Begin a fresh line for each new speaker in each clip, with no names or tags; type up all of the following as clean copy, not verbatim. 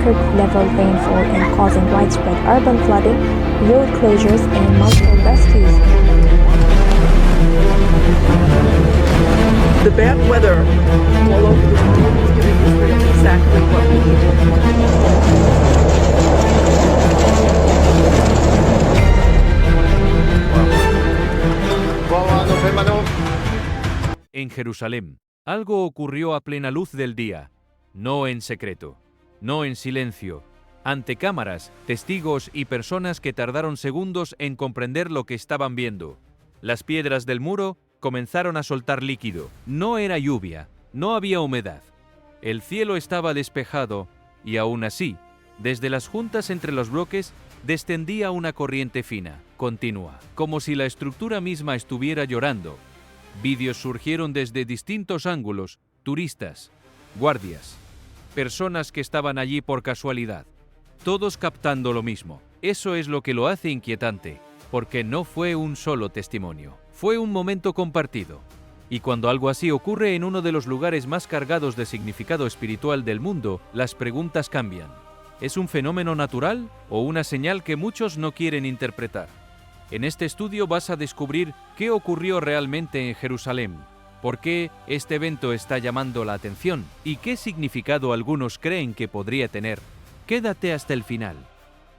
record-level rainfall and causing widespread urban flooding, road closures, and multiple rescues.
The bad weather all over the world is giving Israel exactly what we need.
En Jerusalén, algo ocurrió a plena luz del día, no en secreto, no en silencio, ante cámaras, testigos y personas que tardaron segundos en comprender lo que estaban viendo. Las piedras del muro comenzaron a soltar líquido. No era lluvia, no había humedad. El cielo estaba despejado y aún así, desde las juntas entre los bloques, descendía una corriente fina, continua, como si la estructura misma estuviera llorando. Vídeos surgieron desde distintos ángulos, turistas, guardias, personas que estaban allí por casualidad, todos captando lo mismo. Eso es lo que lo hace inquietante, porque no fue un solo testimonio, fue un momento compartido. Y cuando algo así ocurre en uno de los lugares más cargados de significado espiritual del mundo, las preguntas cambian. ¿Es un fenómeno natural o una señal que muchos no quieren interpretar? En este estudio vas a descubrir qué ocurrió realmente en Jerusalén, por qué este evento está llamando la atención y qué significado algunos creen que podría tener. Quédate hasta el final,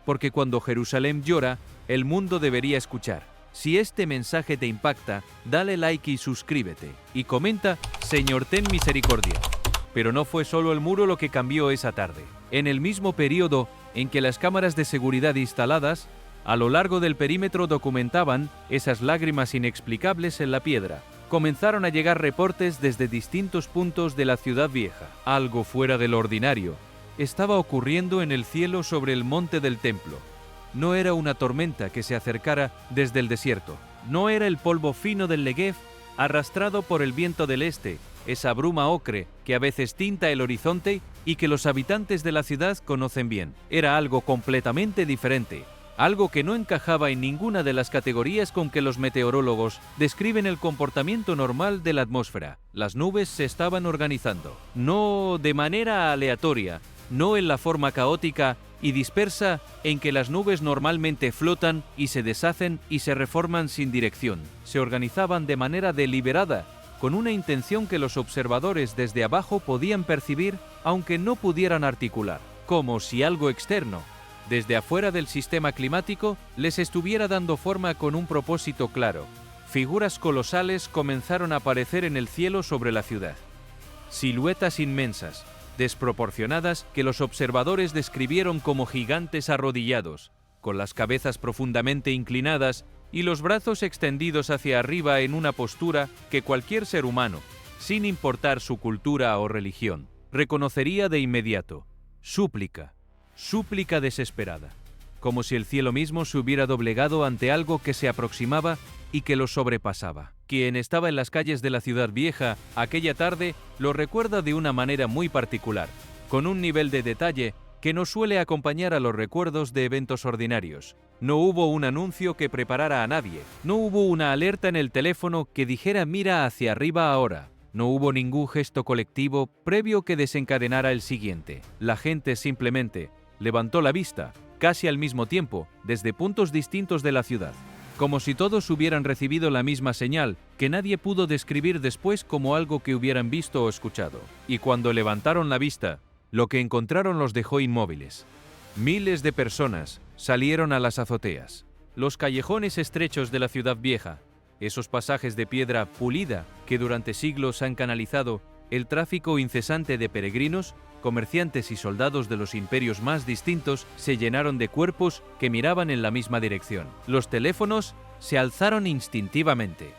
porque cuando Jerusalén llora, el mundo debería escuchar. Si este mensaje te impacta, dale like y suscríbete. Y comenta, Señor, ten misericordia. Pero no fue solo el muro lo que cambió esa tarde. En el mismo periodo en que las cámaras de seguridad instaladas a lo largo del perímetro documentaban esas lágrimas inexplicables en la piedra, comenzaron a llegar reportes desde distintos puntos de la ciudad vieja. Algo fuera del ordinario estaba ocurriendo en el cielo sobre el monte del templo. No era una tormenta que se acercara desde el desierto. No era el polvo fino del Negev arrastrado por el viento del este, esa bruma ocre que a veces tinta el horizonte y que los habitantes de la ciudad conocen bien. Era algo completamente diferente. Algo que no encajaba en ninguna de las categorías con que los meteorólogos describen el comportamiento normal de la atmósfera. Las nubes se estaban organizando, no de manera aleatoria, no en la forma caótica y dispersa en que las nubes normalmente flotan y se deshacen y se reforman sin dirección. Se organizaban de manera deliberada, con una intención que los observadores desde abajo podían percibir aunque no pudieran articular, como si algo externo, desde afuera del sistema climático, les estuviera dando forma con un propósito claro. Figuras colosales comenzaron a aparecer en el cielo sobre la ciudad. Siluetas inmensas, desproporcionadas, que los observadores describieron como gigantes arrodillados, con las cabezas profundamente inclinadas y los brazos extendidos hacia arriba en una postura que cualquier ser humano, sin importar su cultura o religión, reconocería de inmediato. Súplica. Súplica desesperada, como si el cielo mismo se hubiera doblegado ante algo que se aproximaba y que lo sobrepasaba. Quien estaba en las calles de la ciudad vieja aquella tarde lo recuerda de una manera muy particular, con un nivel de detalle que no suele acompañar a los recuerdos de eventos ordinarios. No hubo un anuncio que preparara a nadie, no hubo una alerta en el teléfono que dijera mira hacia arriba ahora. No hubo ningún gesto colectivo previo que desencadenara el siguiente. La gente simplemente levantó la vista, casi al mismo tiempo, desde puntos distintos de la ciudad, como si todos hubieran recibido la misma señal, que nadie pudo describir después como algo que hubieran visto o escuchado. Y cuando levantaron la vista, lo que encontraron los dejó inmóviles. Miles de personas salieron a las azoteas. Los callejones estrechos de la ciudad vieja, esos pasajes de piedra pulida que durante siglos han canalizado el tráfico incesante de peregrinos, comerciantes y soldados de los imperios más distintos, se llenaron de cuerpos que miraban en la misma dirección. Los teléfonos se alzaron instintivamente,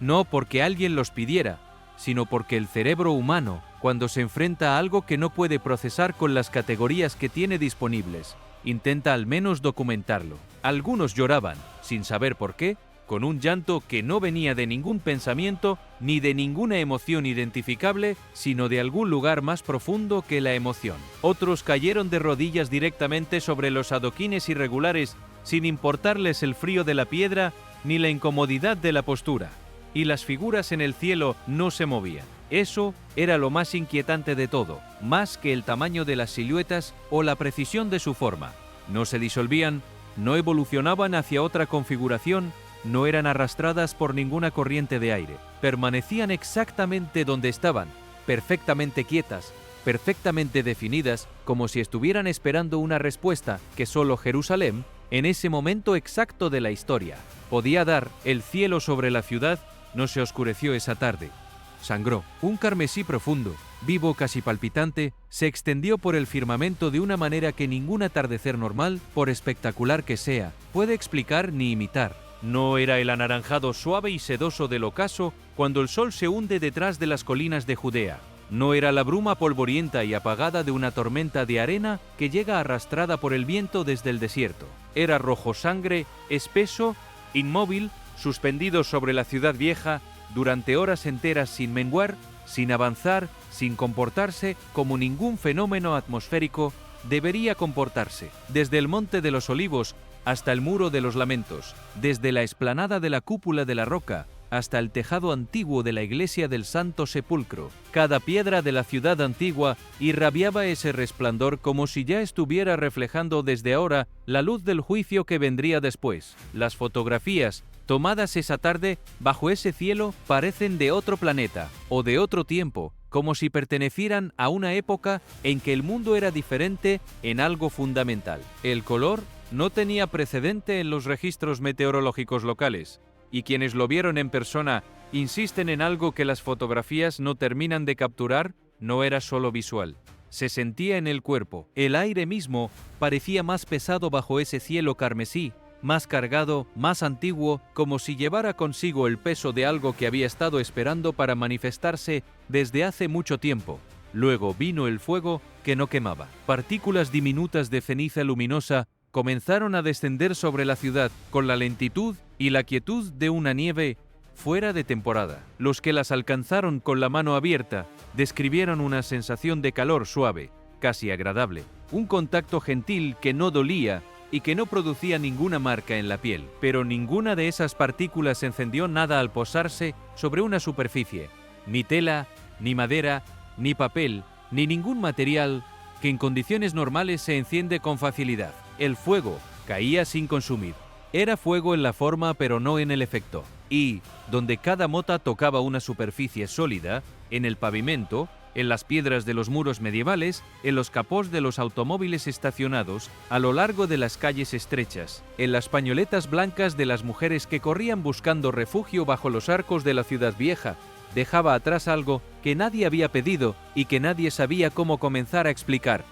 no porque alguien los pidiera, sino porque el cerebro humano, cuando se enfrenta a algo que no puede procesar con las categorías que tiene disponibles, intenta al menos documentarlo. Algunos lloraban, sin saber por qué, con un llanto que no venía de ningún pensamiento ni de ninguna emoción identificable, sino de algún lugar más profundo que la emoción. Otros cayeron de rodillas directamente sobre los adoquines irregulares, sin importarles el frío de la piedra ni la incomodidad de la postura. Y las figuras en el cielo no se movían. Eso era lo más inquietante de todo, más que el tamaño de las siluetas o la precisión de su forma. No se disolvían, no evolucionaban hacia otra configuración, no eran arrastradas por ninguna corriente de aire. Permanecían exactamente donde estaban, perfectamente quietas, perfectamente definidas, como si estuvieran esperando una respuesta que solo Jerusalén, en ese momento exacto de la historia, podía dar. El cielo sobre la ciudad no se oscureció esa tarde. Sangró. Un carmesí profundo, vivo, casi palpitante, se extendió por el firmamento de una manera que ningún atardecer normal, por espectacular que sea, puede explicar ni imitar. No era el anaranjado suave y sedoso del ocaso cuando el sol se hunde detrás de las colinas de Judea. No era la bruma polvorienta y apagada de una tormenta de arena que llega arrastrada por el viento desde el desierto. Era rojo sangre, espeso, inmóvil, suspendido sobre la ciudad vieja durante horas enteras sin menguar, sin avanzar, sin comportarse como ningún fenómeno atmosférico debería comportarse. Desde el Monte de los Olivos hasta el Muro de los Lamentos, desde la explanada de la Cúpula de la Roca hasta el tejado antiguo de la iglesia del Santo Sepulcro, cada piedra de la ciudad antigua irradiaba ese resplandor como si ya estuviera reflejando desde ahora la luz del juicio que vendría después. Las fotografías tomadas esa tarde bajo ese cielo parecen de otro planeta o de otro tiempo, como si pertenecieran a una época en que el mundo era diferente en algo fundamental. El color no tenía precedente en los registros meteorológicos locales, y quienes lo vieron en persona insisten en algo que las fotografías no terminan de capturar. No era solo visual, se sentía en el cuerpo. El aire mismo parecía más pesado bajo ese cielo carmesí, más cargado, más antiguo, como si llevara consigo el peso de algo que había estado esperando para manifestarse desde hace mucho tiempo. Luego vino el fuego que no quemaba. Partículas diminutas de ceniza luminosa comenzaron a descender sobre la ciudad con la lentitud y la quietud de una nieve fuera de temporada. Los que las alcanzaron con la mano abierta describieron una sensación de calor suave, casi agradable, un contacto gentil que no dolía y que no producía ninguna marca en la piel. Pero ninguna de esas partículas encendió nada al posarse sobre una superficie, ni tela, ni madera, ni papel, ni ningún material que en condiciones normales se enciende con facilidad. El fuego caía sin consumir. Era fuego en la forma pero no en el efecto. Y, donde cada mota tocaba una superficie sólida, en el pavimento, en las piedras de los muros medievales, en los capós de los automóviles estacionados, a lo largo de las calles estrechas, en las pañoletas blancas de las mujeres que corrían buscando refugio bajo los arcos de la ciudad vieja, dejaba atrás algo que nadie había pedido y que nadie sabía cómo comenzar a explicar.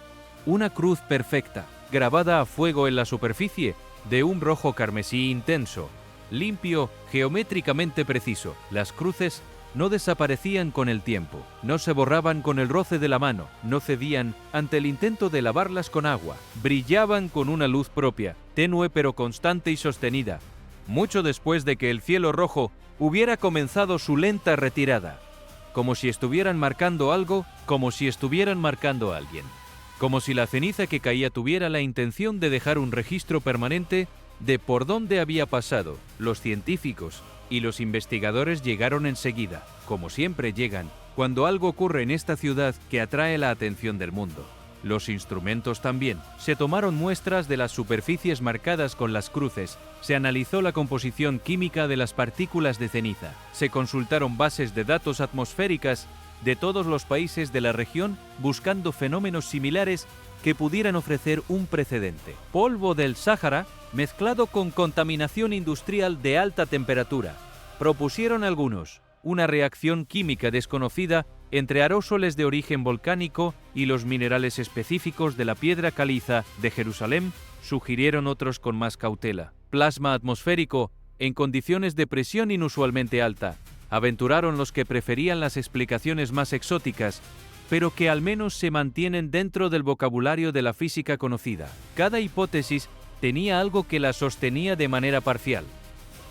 Una cruz perfecta, grabada a fuego en la superficie, de un rojo carmesí intenso, limpio, geométricamente preciso. Las cruces no desaparecían con el tiempo, no se borraban con el roce de la mano, no cedían ante el intento de lavarlas con agua. Brillaban con una luz propia, tenue pero constante y sostenida, mucho después de que el cielo rojo hubiera comenzado su lenta retirada, como si estuvieran marcando algo, como si estuvieran marcando a alguien, como si la ceniza que caía tuviera la intención de dejar un registro permanente de por dónde había pasado. Los científicos y los investigadores llegaron enseguida, como siempre llegan, cuando algo ocurre en esta ciudad que atrae la atención del mundo. Los instrumentos también. Se tomaron muestras de las superficies marcadas con las cruces, se analizó la composición química de las partículas de ceniza, se consultaron bases de datos atmosféricas de todos los países de la región buscando fenómenos similares que pudieran ofrecer un precedente. Polvo del Sáhara mezclado con contaminación industrial de alta temperatura. Propusieron algunos una reacción química desconocida entre aerosoles de origen volcánico y los minerales específicos de la piedra caliza de Jerusalén, sugirieron otros con más cautela. Plasma atmosférico en condiciones de presión inusualmente alta, aventuraron los que preferían las explicaciones más exóticas, pero que al menos se mantienen dentro del vocabulario de la física conocida. Cada hipótesis tenía algo que la sostenía de manera parcial,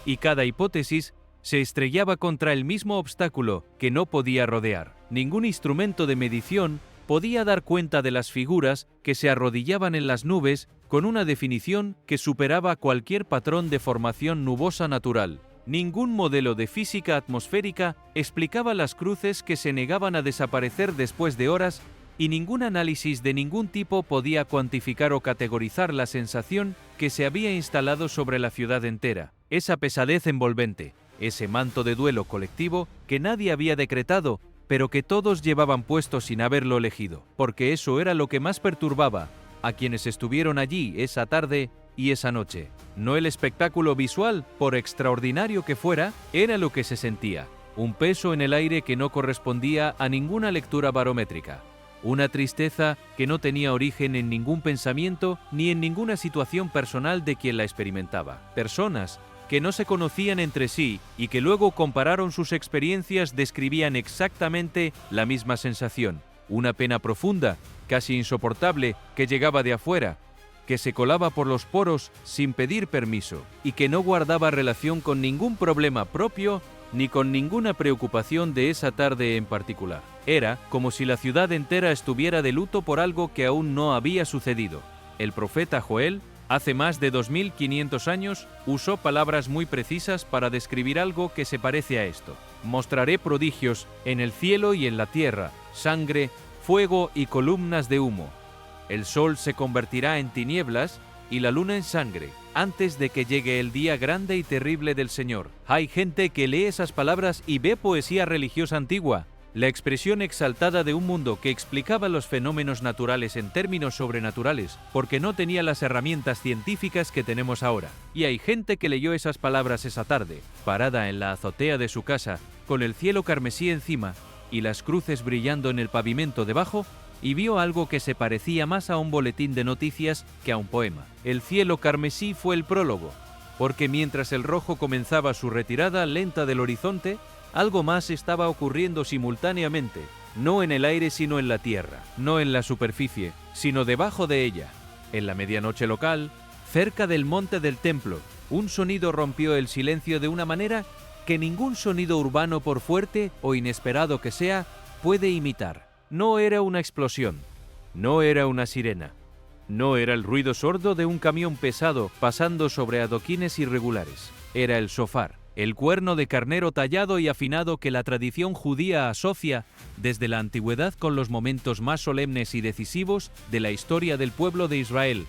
y cada hipótesis se estrellaba contra el mismo obstáculo que no podía rodear. Ningún instrumento de medición podía dar cuenta de las figuras que se arrodillaban en las nubes con una definición que superaba cualquier patrón de formación nubosa natural. Ningún modelo de física atmosférica explicaba las cruces que se negaban a desaparecer después de horas y ningún análisis de ningún tipo podía cuantificar o categorizar la sensación que se había instalado sobre la ciudad entera. Esa pesadez envolvente, ese manto de duelo colectivo que nadie había decretado, pero que todos llevaban puesto sin haberlo elegido, porque eso era lo que más perturbaba a quienes estuvieron allí esa tarde y esa noche. No el espectáculo visual, por extraordinario que fuera, era lo que se sentía. Un peso en el aire que no correspondía a ninguna lectura barométrica. Una tristeza que no tenía origen en ningún pensamiento ni en ninguna situación personal de quien la experimentaba. Personas que no se conocían entre sí y que luego compararon sus experiencias describían exactamente la misma sensación. Una pena profunda, casi insoportable, que llegaba de afuera, que se colaba por los poros sin pedir permiso y que no guardaba relación con ningún problema propio ni con ninguna preocupación de esa tarde en particular. Era como si la ciudad entera estuviera de luto por algo que aún no había sucedido. El profeta Joel, hace más de 2500 años, usó palabras muy precisas para describir algo que se parece a esto. Mostraré prodigios en el cielo y en la tierra, sangre, fuego y columnas de humo. El sol se convertirá en tinieblas y la luna en sangre, antes de que llegue el día grande y terrible del Señor. Hay gente que lee esas palabras y ve poesía religiosa antigua, la expresión exaltada de un mundo que explicaba los fenómenos naturales en términos sobrenaturales, porque no tenía las herramientas científicas que tenemos ahora. Y hay gente que leyó esas palabras esa tarde, parada en la azotea de su casa, con el cielo carmesí encima y las cruces brillando en el pavimento debajo, y vio algo que se parecía más a un boletín de noticias que a un poema. El cielo carmesí fue el prólogo, porque mientras el rojo comenzaba su retirada lenta del horizonte, algo más estaba ocurriendo simultáneamente, no en el aire sino en la tierra, no en la superficie, sino debajo de ella. En la medianoche local, cerca del monte del templo, un sonido rompió el silencio de una manera que ningún sonido urbano, por fuerte o inesperado que sea, puede imitar. No era una explosión, no era una sirena, no era el ruido sordo de un camión pesado pasando sobre adoquines irregulares. Era el shofar, el cuerno de carnero tallado y afinado que la tradición judía asocia desde la antigüedad con los momentos más solemnes y decisivos de la historia del pueblo de Israel,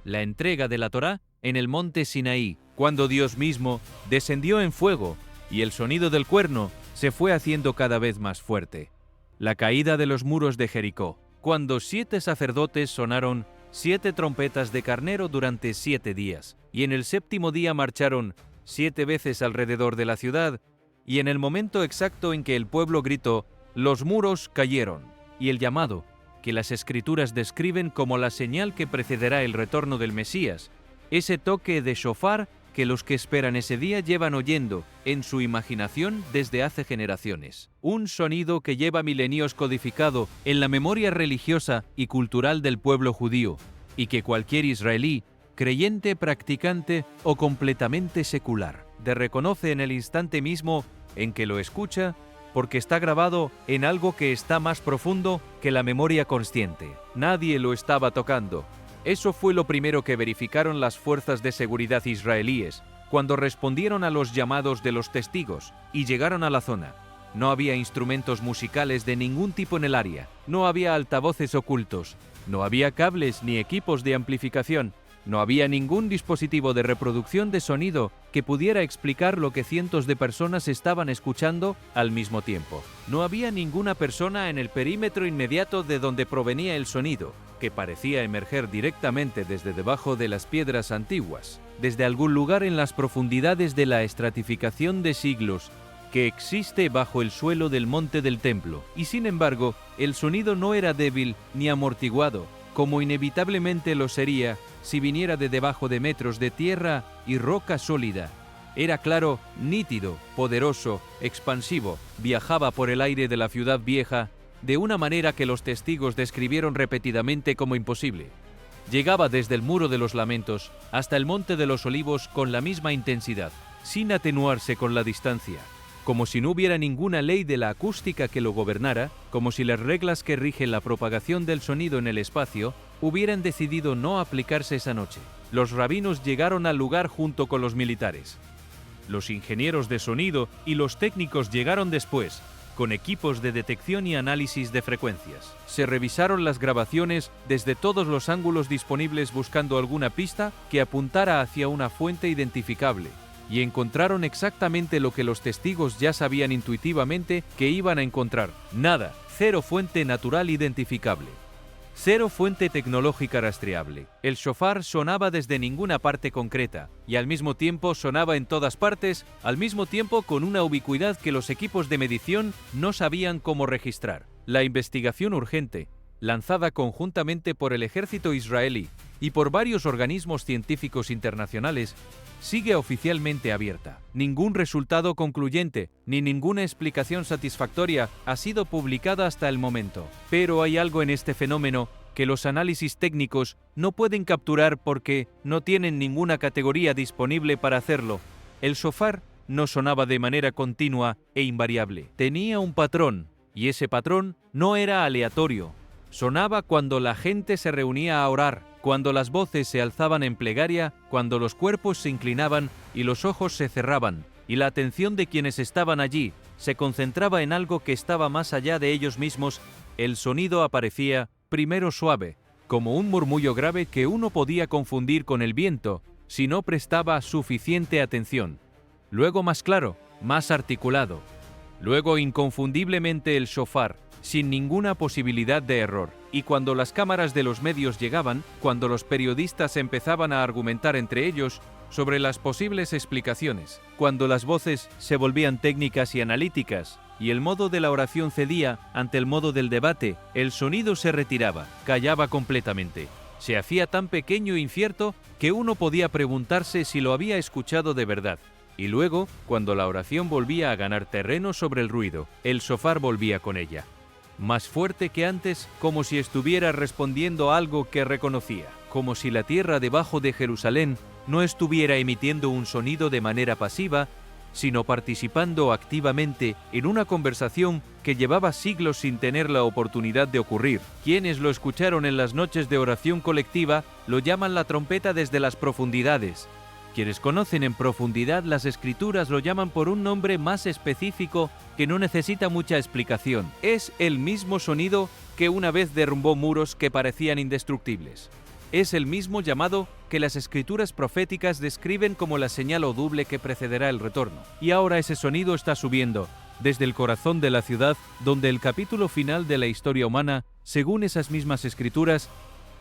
la entrega de la Torá en el monte Sinaí, cuando Dios mismo descendió en fuego y el sonido del cuerno se fue haciendo cada vez más fuerte. La caída de los muros de Jericó, cuando 7 sacerdotes sonaron 7 trompetas de carnero durante 7 días, y en el 7º día marcharon 7 veces alrededor de la ciudad, y en el momento exacto en que el pueblo gritó, los muros cayeron, y el llamado, que las Escrituras describen como la señal que precederá el retorno del Mesías, ese toque de shofar que los que esperan ese día llevan oyendo en su imaginación desde hace generaciones. Un sonido que lleva milenios codificado en la memoria religiosa y cultural del pueblo judío, y que cualquier israelí, creyente, practicante o completamente secular, reconoce en el instante mismo en que lo escucha, porque está grabado en algo que está más profundo que la memoria consciente. Nadie lo estaba tocando. Eso fue lo primero que verificaron las fuerzas de seguridad israelíes cuando respondieron a los llamados de los testigos y llegaron a la zona. No había instrumentos musicales de ningún tipo en el área, no había altavoces ocultos, no había cables ni equipos de amplificación, no había ningún dispositivo de reproducción de sonido que pudiera explicar lo que cientos de personas estaban escuchando al mismo tiempo. No había ninguna persona en el perímetro inmediato de donde provenía el sonido, que parecía emerger directamente desde debajo de las piedras antiguas, desde algún lugar en las profundidades de la estratificación de siglos que existe bajo el suelo del monte del templo. Y sin embargo, el sonido no era débil ni amortiguado, como inevitablemente lo sería si viniera de debajo de metros de tierra y roca sólida. Era claro, nítido, poderoso, expansivo, viajaba por el aire de la ciudad vieja de una manera que los testigos describieron repetidamente como imposible. Llegaba desde el Muro de los Lamentos hasta el Monte de los Olivos con la misma intensidad, sin atenuarse con la distancia, como si no hubiera ninguna ley de la acústica que lo gobernara, como si las reglas que rigen la propagación del sonido en el espacio hubieran decidido no aplicarse esa noche. Los rabinos llegaron al lugar junto con los militares. Los ingenieros de sonido y los técnicos llegaron después, con equipos de detección y análisis de frecuencias. Se revisaron las grabaciones desde todos los ángulos disponibles buscando alguna pista que apuntara hacia una fuente identificable, y encontraron exactamente lo que los testigos ya sabían intuitivamente que iban a encontrar. Nada, cero fuente natural identificable. Cero fuente tecnológica rastreable. El shofar sonaba desde ninguna parte concreta, y al mismo tiempo sonaba en todas partes, al mismo tiempo con una ubicuidad que los equipos de medición no sabían cómo registrar. La investigación urgente, lanzada conjuntamente por el ejército israelí y por varios organismos científicos internacionales, sigue oficialmente abierta. Ningún resultado concluyente ni ninguna explicación satisfactoria ha sido publicada hasta el momento. Pero hay algo en este fenómeno que los análisis técnicos no pueden capturar porque no tienen ninguna categoría disponible para hacerlo. El shofar no sonaba de manera continua e invariable. Tenía un patrón, y ese patrón no era aleatorio. Sonaba cuando la gente se reunía a orar, cuando las voces se alzaban en plegaria, cuando los cuerpos se inclinaban y los ojos se cerraban, y la atención de quienes estaban allí se concentraba en algo que estaba más allá de ellos mismos. El sonido aparecía primero suave, como un murmullo grave que uno podía confundir con el viento si no prestaba suficiente atención. Luego más claro, más articulado. Luego inconfundiblemente el shofar, sin ninguna posibilidad de error. Y cuando las cámaras de los medios llegaban, cuando los periodistas empezaban a argumentar entre ellos sobre las posibles explicaciones, cuando las voces se volvían técnicas y analíticas, y el modo de la oración cedía ante el modo del debate, el sonido se retiraba, callaba completamente. Se hacía tan pequeño e incierto que uno podía preguntarse si lo había escuchado de verdad. Y luego, cuando la oración volvía a ganar terreno sobre el ruido, el shofar volvía con ella. Más fuerte que antes, como si estuviera respondiendo a algo que reconocía, como si la tierra debajo de Jerusalén no estuviera emitiendo un sonido de manera pasiva, sino participando activamente en una conversación que llevaba siglos sin tener la oportunidad de ocurrir. Quienes lo escucharon en las noches de oración colectiva lo llaman la trompeta desde las profundidades. Quienes conocen en profundidad las Escrituras lo llaman por un nombre más específico que no necesita mucha explicación. Es el mismo sonido que una vez derrumbó muros que parecían indestructibles. Es el mismo llamado que las Escrituras proféticas describen como la señal audible que precederá el retorno. Y ahora ese sonido está subiendo desde el corazón de la ciudad, donde el capítulo final de la historia humana, según esas mismas Escrituras,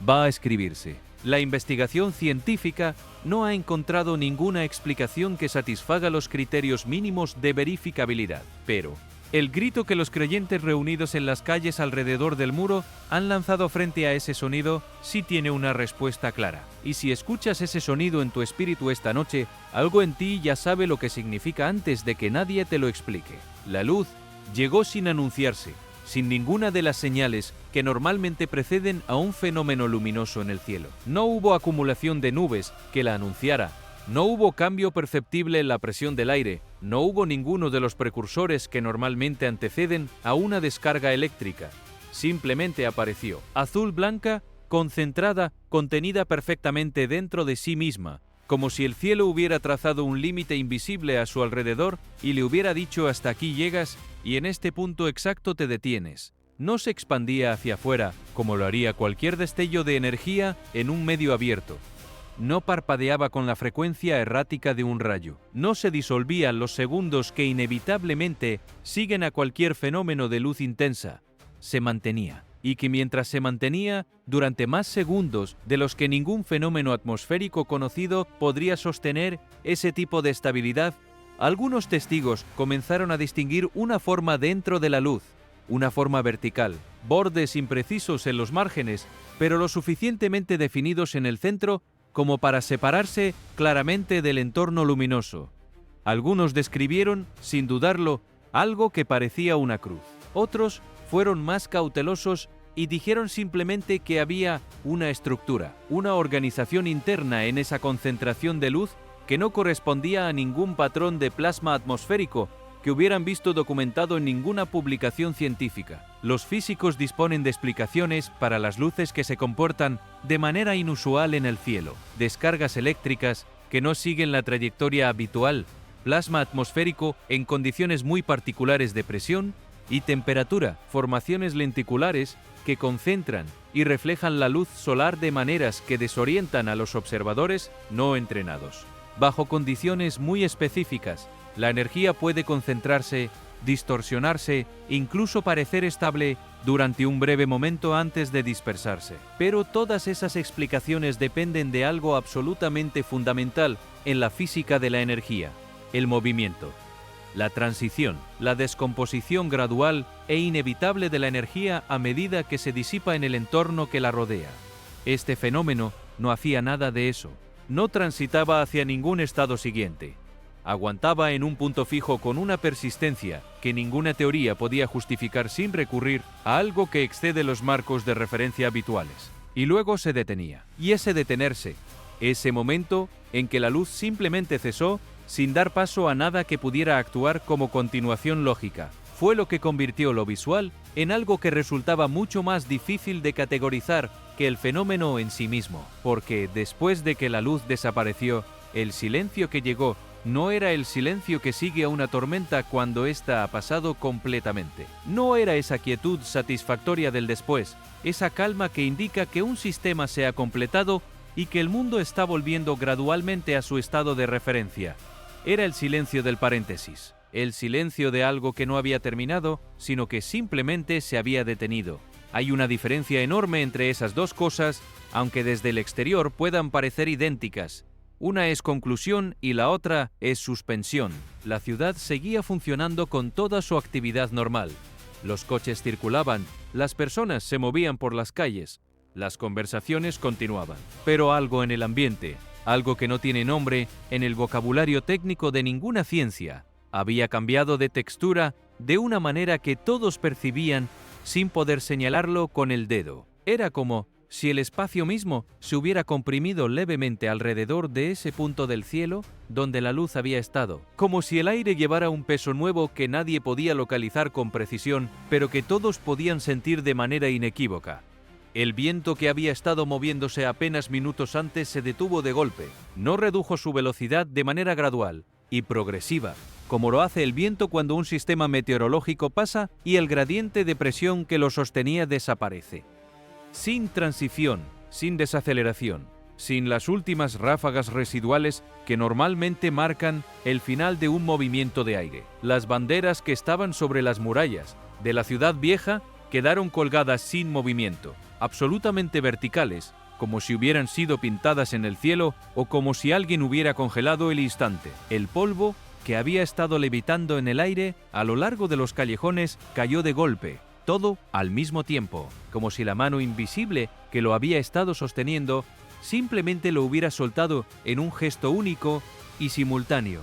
va a escribirse. La investigación científica no ha encontrado ninguna explicación que satisfaga los criterios mínimos de verificabilidad, pero el grito que los creyentes reunidos en las calles alrededor del muro han lanzado frente a ese sonido sí tiene una respuesta clara. Y si escuchas ese sonido en tu espíritu esta noche, algo en ti ya sabe lo que significa antes de que nadie te lo explique. La luz llegó sin anunciarse, sin ninguna de las señales que normalmente preceden a un fenómeno luminoso en el cielo. No hubo acumulación de nubes que la anunciara, no hubo cambio perceptible en la presión del aire, no hubo ninguno de los precursores que normalmente anteceden a una descarga eléctrica. Simplemente apareció, azul blanca, concentrada, contenida perfectamente dentro de sí misma, como si el cielo hubiera trazado un límite invisible a su alrededor y le hubiera dicho hasta aquí llegas y en este punto exacto te detienes. No se expandía hacia afuera, como lo haría cualquier destello de energía en un medio abierto. No parpadeaba con la frecuencia errática de un rayo. No se disolvía en los segundos que inevitablemente siguen a cualquier fenómeno de luz intensa. Se mantenía. Y que mientras se mantenía, durante más segundos de los que ningún fenómeno atmosférico conocido podría sostener ese tipo de estabilidad, algunos testigos comenzaron a distinguir una forma dentro de la luz, una forma vertical, bordes imprecisos en los márgenes, pero lo suficientemente definidos en el centro como para separarse claramente del entorno luminoso. Algunos describieron, sin dudarlo, algo que parecía una cruz. Otros fueron más cautelosos y dijeron simplemente que había una estructura, una organización interna en esa concentración de luz que no correspondía a ningún patrón de plasma atmosférico que hubieran visto documentado en ninguna publicación científica. Los físicos disponen de explicaciones para las luces que se comportan de manera inusual en el cielo, descargas eléctricas que no siguen la trayectoria habitual, plasma atmosférico en condiciones muy particulares de presión y temperatura, formaciones lenticulares que concentran y reflejan la luz solar de maneras que desorientan a los observadores no entrenados. Bajo condiciones muy específicas, la energía puede concentrarse, distorsionarse, incluso parecer estable durante un breve momento antes de dispersarse. Pero todas esas explicaciones dependen de algo absolutamente fundamental en la física de la energía: el movimiento. La transición, la descomposición gradual e inevitable de la energía a medida que se disipa en el entorno que la rodea. Este fenómeno no hacía nada de eso. No transitaba hacia ningún estado siguiente. Aguantaba en un punto fijo con una persistencia que ninguna teoría podía justificar sin recurrir a algo que excede los marcos de referencia habituales. Y luego se detenía. Y ese detenerse, ese momento en que la luz simplemente cesó sin dar paso a nada que pudiera actuar como continuación lógica, fue lo que convirtió lo visual en algo que resultaba mucho más difícil de categorizar que el fenómeno en sí mismo, porque después de que la luz desapareció, el silencio que llegó no era el silencio que sigue a una tormenta cuando ésta ha pasado completamente. No era esa quietud satisfactoria del después, esa calma que indica que un sistema se ha completado y que el mundo está volviendo gradualmente a su estado de referencia. Era el silencio del paréntesis, el silencio de algo que no había terminado, sino que simplemente se había detenido. Hay una diferencia enorme entre esas dos cosas, aunque desde el exterior puedan parecer idénticas. Una es conclusión y la otra es suspensión. La ciudad seguía funcionando con toda su actividad normal. Los coches circulaban, las personas se movían por las calles, las conversaciones continuaban. Pero algo en el ambiente, algo que no tiene nombre en el vocabulario técnico de ninguna ciencia, había cambiado de textura de una manera que todos percibían sin poder señalarlo con el dedo. Era como si el espacio mismo se hubiera comprimido levemente alrededor de ese punto del cielo donde la luz había estado, como si el aire llevara un peso nuevo que nadie podía localizar con precisión, pero que todos podían sentir de manera inequívoca. El viento que había estado moviéndose apenas minutos antes se detuvo de golpe. No redujo su velocidad de manera gradual y progresiva, como lo hace el viento cuando un sistema meteorológico pasa y el gradiente de presión que lo sostenía desaparece. Sin transición, sin desaceleración, sin las últimas ráfagas residuales que normalmente marcan el final de un movimiento de aire. Las banderas que estaban sobre las murallas de la ciudad vieja quedaron colgadas sin movimiento, absolutamente verticales, como si hubieran sido pintadas en el cielo o como si alguien hubiera congelado el instante. El polvo que había estado levitando en el aire a lo largo de los callejones cayó de golpe, todo al mismo tiempo, como si la mano invisible que lo había estado sosteniendo simplemente lo hubiera soltado en un gesto único y simultáneo.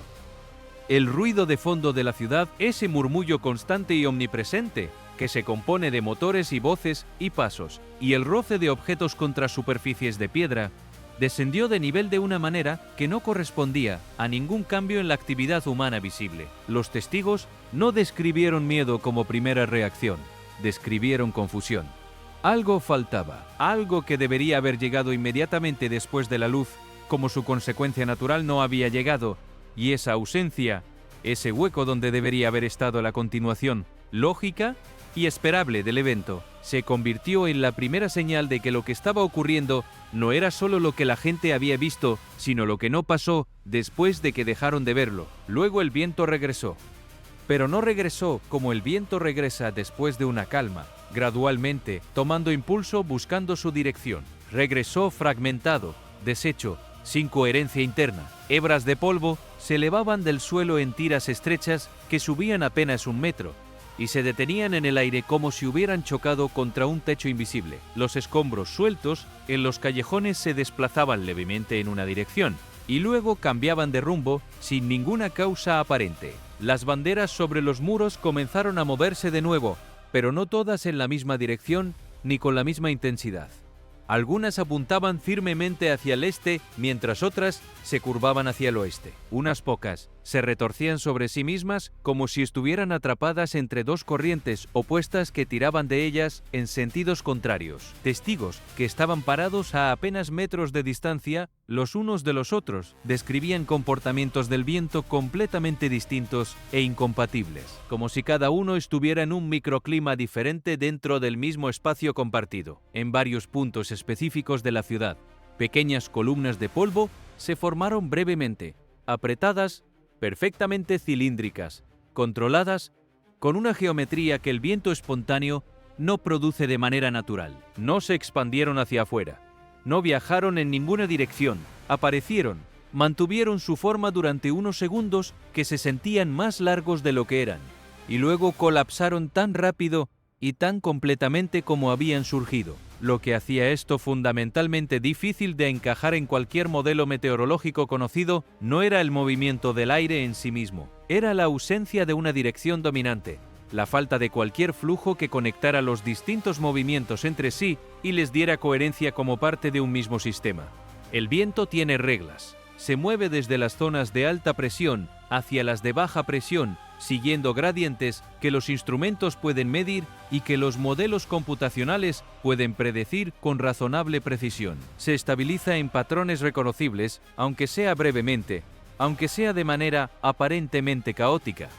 El ruido de fondo de la ciudad, ese murmullo constante y omnipresente que se compone de motores y voces y pasos, y el roce de objetos contra superficies de piedra, descendió de nivel de una manera que no correspondía a ningún cambio en la actividad humana visible. Los testigos no describieron miedo como primera reacción, describieron confusión. Algo faltaba, algo que debería haber llegado inmediatamente después de la luz, como su consecuencia natural no había llegado, y esa ausencia, ese hueco donde debería haber estado la continuación lógica y esperable del evento, se convirtió en la primera señal de que lo que estaba ocurriendo no era solo lo que la gente había visto, sino lo que no pasó después de que dejaron de verlo. Luego el viento regresó. Pero no regresó como el viento regresa después de una calma, gradualmente, tomando impulso buscando su dirección. Regresó fragmentado, deshecho, sin coherencia interna. Hebras de polvo se elevaban del suelo en tiras estrechas que subían apenas 1 metro y se detenían en el aire como si hubieran chocado contra un techo invisible. Los escombros sueltos en los callejones se desplazaban levemente en una dirección y luego cambiaban de rumbo sin ninguna causa aparente. Las banderas sobre los muros comenzaron a moverse de nuevo, pero no todas en la misma dirección ni con la misma intensidad. Algunas apuntaban firmemente hacia el este, mientras otras se curvaban hacia el oeste. Unas pocas se retorcían sobre sí mismas como si estuvieran atrapadas entre dos corrientes opuestas que tiraban de ellas en sentidos contrarios. Testigos que estaban parados a apenas metros de distancia los unos de los otros describían comportamientos del viento completamente distintos e incompatibles, como si cada uno estuviera en un microclima diferente dentro del mismo espacio compartido. En varios puntos específicos de la ciudad, pequeñas columnas de polvo se formaron brevemente, apretadas, perfectamente cilíndricas, controladas, con una geometría que el viento espontáneo no produce de manera natural. No se expandieron hacia afuera, no viajaron en ninguna dirección, aparecieron, mantuvieron su forma durante unos segundos que se sentían más largos de lo que eran, y luego colapsaron tan rápido y tan completamente como habían surgido, lo que hacía esto fundamentalmente difícil de encajar en cualquier modelo meteorológico conocido. No era el movimiento del aire en sí mismo, era la ausencia de una dirección dominante, la falta de cualquier flujo que conectara los distintos movimientos entre sí y les diera coherencia como parte de un mismo sistema. El viento tiene reglas, se mueve desde las zonas de alta presión hacia las de baja presión, siguiendo gradientes que los instrumentos pueden medir y que los modelos computacionales pueden predecir con razonable precisión. Se estabiliza en patrones reconocibles, aunque sea brevemente, aunque sea de manera aparentemente caótica.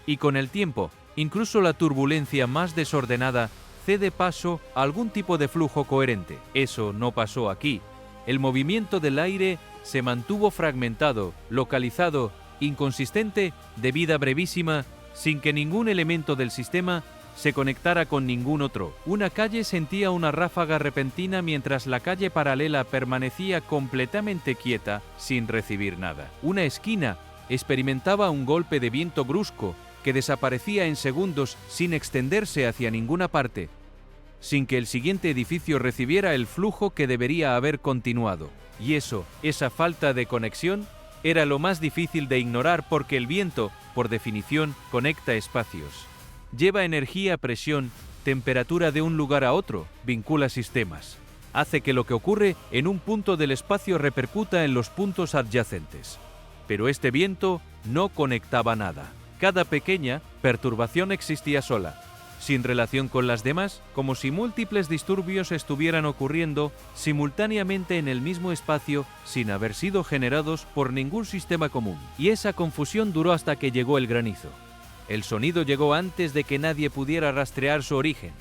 Y con el tiempo, incluso la turbulencia más desordenada cede paso a algún tipo de flujo coherente. Eso no pasó aquí. El movimiento del aire se mantuvo fragmentado, localizado, inconsistente, de vida brevísima, sin que ningún elemento del sistema se conectara con ningún otro. Una calle sentía una ráfaga repentina mientras la calle paralela permanecía completamente quieta, sin recibir nada. Una esquina experimentaba un golpe de viento brusco que desaparecía en segundos sin extenderse hacia ninguna parte, sin que el siguiente edificio recibiera el flujo que debería haber continuado. Y esa falta de conexión, era lo más difícil de ignorar porque el viento, por definición, conecta espacios. Lleva energía, presión, temperatura de un lugar a otro, vincula sistemas. Hace que lo que ocurre en un punto del espacio repercuta en los puntos adyacentes. Pero este viento no conectaba nada. Cada pequeña perturbación existía sola, sin relación con las demás, como si múltiples disturbios estuvieran ocurriendo simultáneamente en el mismo espacio sin haber sido generados por ningún sistema común. Y esa confusión duró hasta que llegó el granizo. El sonido llegó antes de que nadie pudiera rastrear su origen.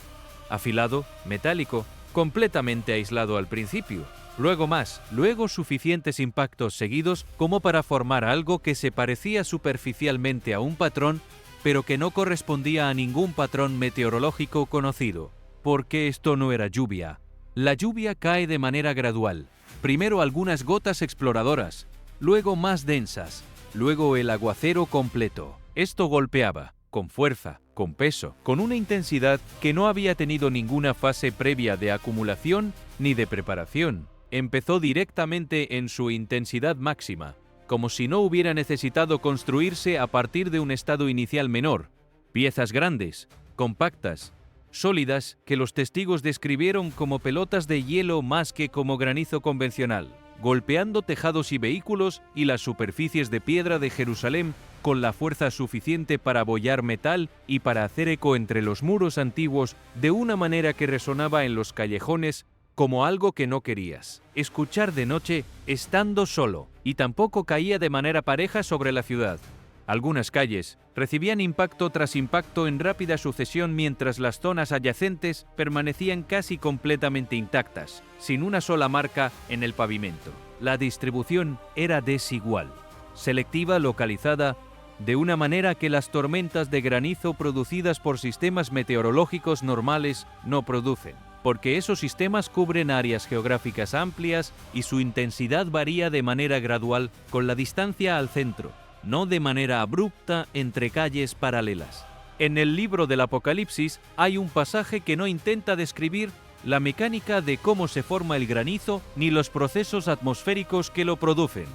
Afilado, metálico, completamente aislado al principio. Luego suficientes impactos seguidos como para formar algo que se parecía superficialmente a un patrón, pero que no correspondía a ningún patrón meteorológico conocido, porque esto no era lluvia. La lluvia cae de manera gradual, primero algunas gotas exploradoras, luego más densas, luego el aguacero completo. Esto golpeaba, con fuerza, con peso, con una intensidad que no había tenido ninguna fase previa de acumulación ni de preparación. Empezó directamente en su intensidad máxima, como si no hubiera necesitado construirse a partir de un estado inicial menor, piezas grandes, compactas, sólidas que los testigos describieron como pelotas de hielo más que como granizo convencional, golpeando tejados y vehículos y las superficies de piedra de Jerusalén con la fuerza suficiente para abollar metal y para hacer eco entre los muros antiguos de una manera que resonaba en los callejones como algo que no querías escuchar de noche estando solo, y tampoco caía de manera pareja sobre la ciudad. Algunas calles recibían impacto tras impacto en rápida sucesión mientras las zonas adyacentes permanecían casi completamente intactas, sin una sola marca en el pavimento. La distribución era desigual, selectiva, localizada, de una manera que las tormentas de granizo producidas por sistemas meteorológicos normales no producen, porque esos sistemas cubren áreas geográficas amplias y su intensidad varía de manera gradual con la distancia al centro, no de manera abrupta entre calles paralelas. En el libro del Apocalipsis hay un pasaje que no intenta describir la mecánica de cómo se forma el granizo ni los procesos atmosféricos que lo producen.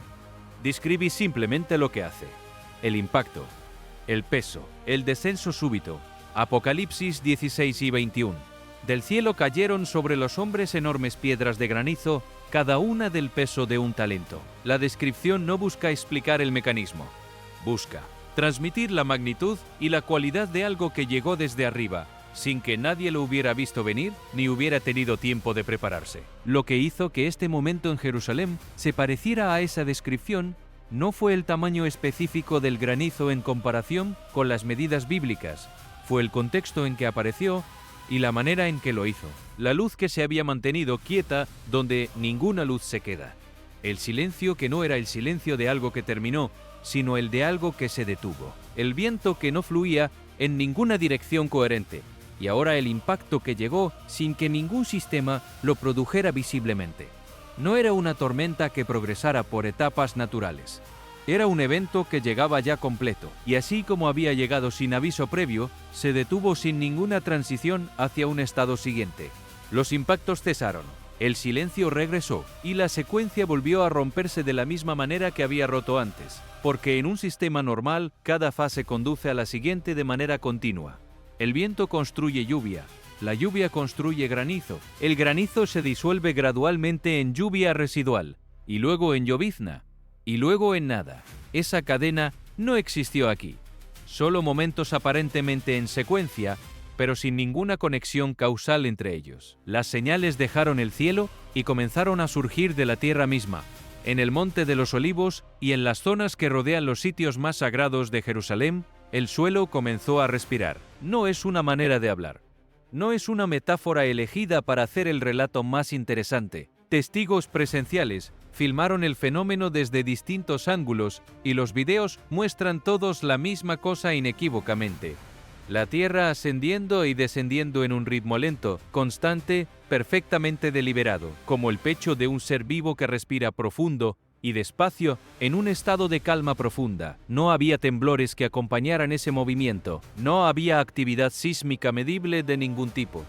Describe simplemente lo que hace: el impacto, el peso, el descenso súbito. Apocalipsis 16 y 21. Del cielo cayeron sobre los hombres enormes piedras de granizo, cada una del peso de un talento. La descripción no busca explicar el mecanismo. busca transmitir la magnitud y la cualidad de algo que llegó desde arriba, sin que nadie lo hubiera visto venir ni hubiera tenido tiempo de prepararse. Lo que hizo que este momento en Jerusalén se pareciera a esa descripción no fue el tamaño específico del granizo en comparación con las medidas bíblicas, fue el contexto en que apareció y la manera en que lo hizo. La luz que se había mantenido quieta donde ninguna luz se queda. El silencio que no era el silencio de algo que terminó, sino el de algo que se detuvo. El viento que no fluía en ninguna dirección coherente, y ahora el impacto que llegó sin que ningún sistema lo produjera visiblemente. No era una tormenta que progresara por etapas naturales. Era un evento que llegaba ya completo, y así como había llegado sin aviso previo, se detuvo sin ninguna transición hacia un estado siguiente. Los impactos cesaron, el silencio regresó, y la secuencia volvió a romperse de la misma manera que había roto antes, porque en un sistema normal, cada fase conduce a la siguiente de manera continua. El viento construye lluvia, la lluvia construye granizo, el granizo se disuelve gradualmente en lluvia residual, y luego en llovizna, y luego en nada. Esa cadena no existió aquí. Solo momentos aparentemente en secuencia, pero sin ninguna conexión causal entre ellos. Las señales dejaron el cielo y comenzaron a surgir de la tierra misma, en el Monte de los Olivos y en las zonas que rodean los sitios más sagrados de Jerusalén. El suelo comenzó a respirar. No es una manera de hablar. No es una metáfora elegida para hacer el relato más interesante. Testigos presenciales filmaron el fenómeno desde distintos ángulos y los videos muestran todos la misma cosa inequívocamente. La tierra ascendiendo y descendiendo en un ritmo lento, constante, perfectamente deliberado, como el pecho de un ser vivo que respira profundo y despacio en un estado de calma profunda. No había temblores que acompañaran ese movimiento, no había actividad sísmica medible de ningún tipo.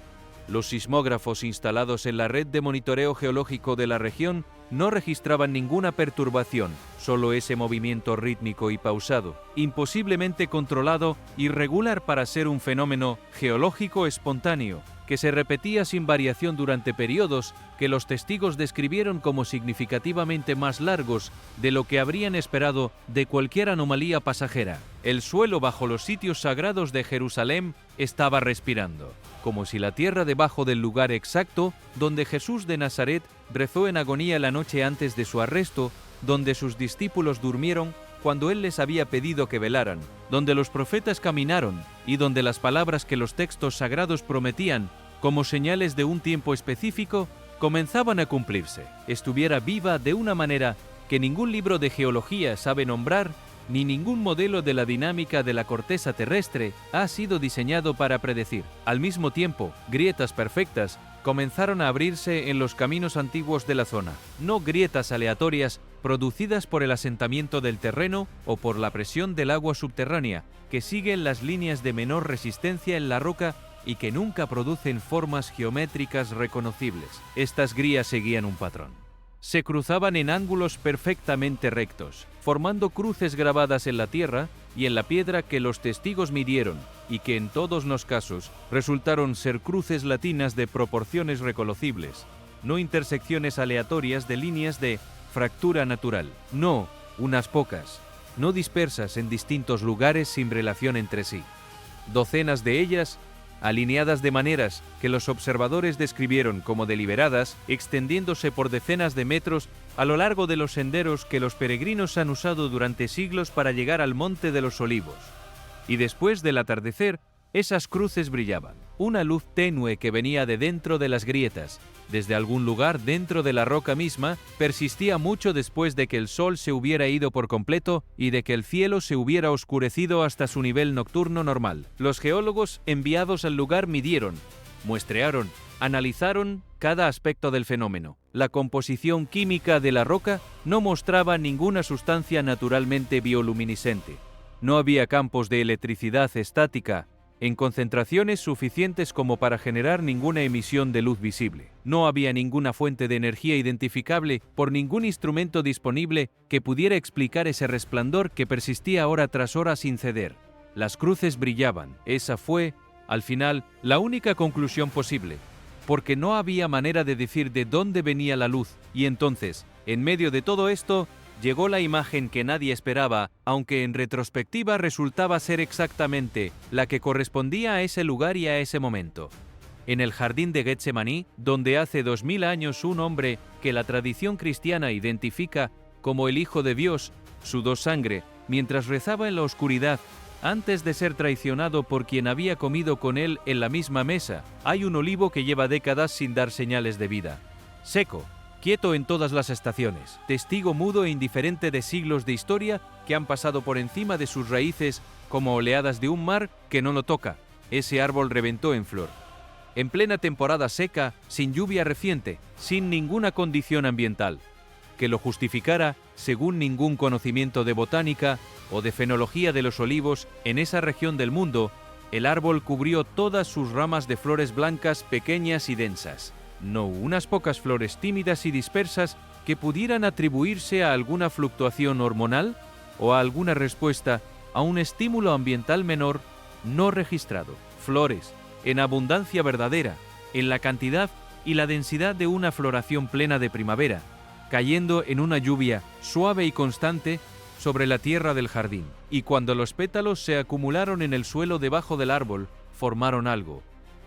Los sismógrafos instalados en la red de monitoreo geológico de la región no registraban ninguna perturbación, solo ese movimiento rítmico y pausado, imposiblemente controlado y regular para ser un fenómeno geológico espontáneo, que se repetía sin variación durante periodos que los testigos describieron como significativamente más largos de lo que habrían esperado de cualquier anomalía pasajera. El suelo bajo los sitios sagrados de Jerusalén estaba respirando, como si la tierra debajo del lugar exacto donde Jesús de Nazaret rezó en agonía la noche antes de su arresto, donde sus discípulos durmieron cuando Él les había pedido que velaran, donde los profetas caminaron y donde las palabras que los textos sagrados prometían como señales de un tiempo específico comenzaban a cumplirse, estuviera viva de una manera que ningún libro de geología sabe nombrar, ni ningún modelo de la dinámica de la corteza terrestre ha sido diseñado para predecir. Al mismo tiempo, grietas perfectas comenzaron a abrirse en los caminos antiguos de la zona, no grietas aleatorias producidas por el asentamiento del terreno o por la presión del agua subterránea, que siguen las líneas de menor resistencia en la roca y que nunca producen formas geométricas reconocibles. Estas grías seguían un patrón. Se cruzaban en ángulos perfectamente rectos, formando cruces grabadas en la tierra y en la piedra que los testigos midieron y que en todos los casos resultaron ser cruces latinas de proporciones reconocibles, no intersecciones aleatorias de líneas de fractura natural, no unas pocas, no dispersas en distintos lugares sin relación entre sí. Docenas de ellas alineadas de maneras que los observadores describieron como deliberadas, extendiéndose por decenas de metros a lo largo de los senderos que los peregrinos han usado durante siglos para llegar al Monte de los Olivos. Y después del atardecer, esas cruces brillaban, una luz tenue que venía de dentro de las grietas, desde algún lugar dentro de la roca misma, persistía mucho después de que el sol se hubiera ido por completo y de que el cielo se hubiera oscurecido hasta su nivel nocturno normal. Los geólogos enviados al lugar midieron, muestrearon, analizaron cada aspecto del fenómeno. La composición química de la roca no mostraba ninguna sustancia naturalmente bioluminiscente. No había campos de electricidad estática en concentraciones suficientes como para generar ninguna emisión de luz visible. No había ninguna fuente de energía identificable por ningún instrumento disponible que pudiera explicar ese resplandor que persistía hora tras hora sin ceder. Las cruces brillaban. Esa fue, al final, la única conclusión posible, porque no había manera de decir de dónde venía la luz, y entonces, en medio de todo esto, llegó la imagen que nadie esperaba, aunque en retrospectiva resultaba ser exactamente la que correspondía a ese lugar y a ese momento. En el jardín de Getsemaní, donde hace 2000 años un hombre que la tradición cristiana identifica como el Hijo de Dios sudó sangre mientras rezaba en la oscuridad antes de ser traicionado por quien había comido con él en la misma mesa, hay un olivo que lleva décadas sin dar señales de vida. Seco, quieto en todas las estaciones, testigo mudo e indiferente de siglos de historia que han pasado por encima de sus raíces como oleadas de un mar que no lo toca. Ese árbol reventó en flor. En plena temporada seca, sin lluvia reciente, sin ninguna condición ambiental que lo justificara según ningún conocimiento de botánica o de fenología de los olivos, en esa región del mundo, el árbol cubrió todas sus ramas de flores blancas pequeñas y densas. No unas pocas flores tímidas y dispersas que pudieran atribuirse a alguna fluctuación hormonal o a alguna respuesta a un estímulo ambiental menor no registrado. Flores, en abundancia verdadera, en la cantidad y la densidad de una floración plena de primavera, cayendo en una lluvia suave y constante sobre la tierra del jardín. Y cuando los pétalos se acumularon en el suelo debajo del árbol, formaron algo.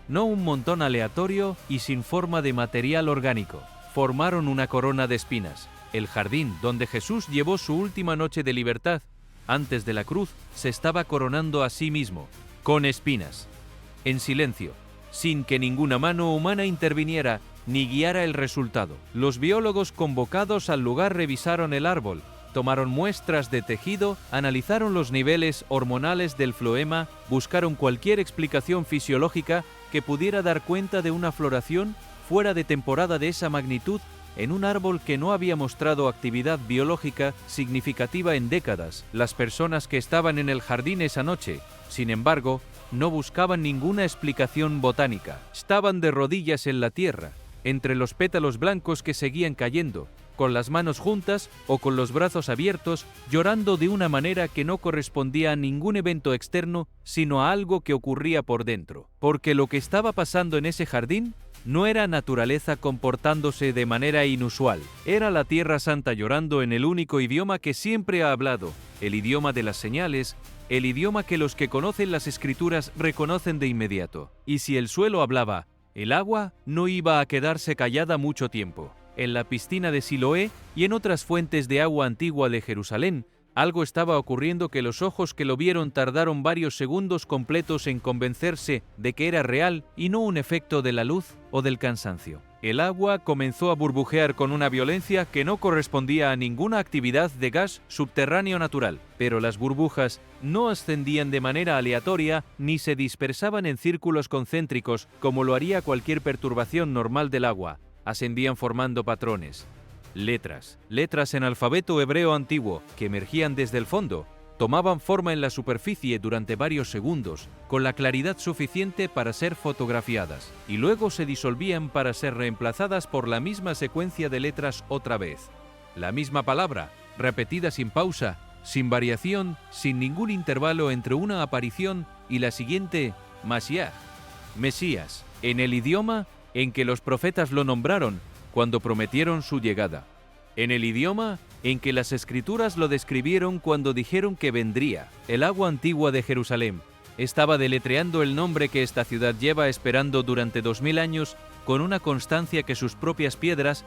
No un montón aleatorio y sin forma de material orgánico. Formaron una corona de espinas. El jardín donde Jesús llevó su última noche de libertad, antes de la cruz, se estaba coronando a sí mismo, con espinas. En silencio, sin que ninguna mano humana interviniera ni guiara el resultado. Los biólogos convocados al lugar revisaron el árbol, tomaron muestras de tejido, analizaron los niveles hormonales del floema, buscaron cualquier explicación fisiológica que pudiera dar cuenta de una floración fuera de temporada de esa magnitud en un árbol que no había mostrado actividad biológica significativa en décadas. Las personas que estaban en el jardín esa noche, sin embargo, no buscaban ninguna explicación botánica. Estaban de rodillas en la tierra, entre los pétalos blancos que seguían cayendo, con las manos juntas o con los brazos abiertos, llorando de una manera que no correspondía a ningún evento externo, sino a algo que ocurría por dentro. Porque lo que estaba pasando en ese jardín no era naturaleza comportándose de manera inusual, era la Tierra Santa llorando en el único idioma que siempre ha hablado, el idioma de las señales, el idioma que los que conocen las Escrituras reconocen de inmediato. Y si el suelo hablaba, el agua no iba a quedarse callada mucho tiempo. En la piscina de Siloé y en otras fuentes de agua antigua de Jerusalén, algo estaba ocurriendo que los ojos que lo vieron tardaron varios segundos completos en convencerse de que era real y no un efecto de la luz o del cansancio. El agua comenzó a burbujear con una violencia que no correspondía a ninguna actividad de gas subterráneo natural, pero las burbujas no ascendían de manera aleatoria ni se dispersaban en círculos concéntricos como lo haría cualquier perturbación normal del agua. Ascendían formando patrones. Letras en alfabeto hebreo antiguo que emergían desde el fondo, tomaban forma en la superficie durante varios segundos, con la claridad suficiente para ser fotografiadas, y luego se disolvían para ser reemplazadas por la misma secuencia de letras otra vez. La misma palabra, repetida sin pausa, sin variación, sin ningún intervalo entre una aparición y la siguiente, Mashiach, Mesías, en el idioma en que los profetas lo nombraron cuando prometieron su llegada, en el idioma en que las Escrituras lo describieron cuando dijeron que vendría. El agua antigua de Jerusalén estaba deletreando el nombre que esta ciudad lleva esperando durante 2000 años con una constancia que sus propias piedras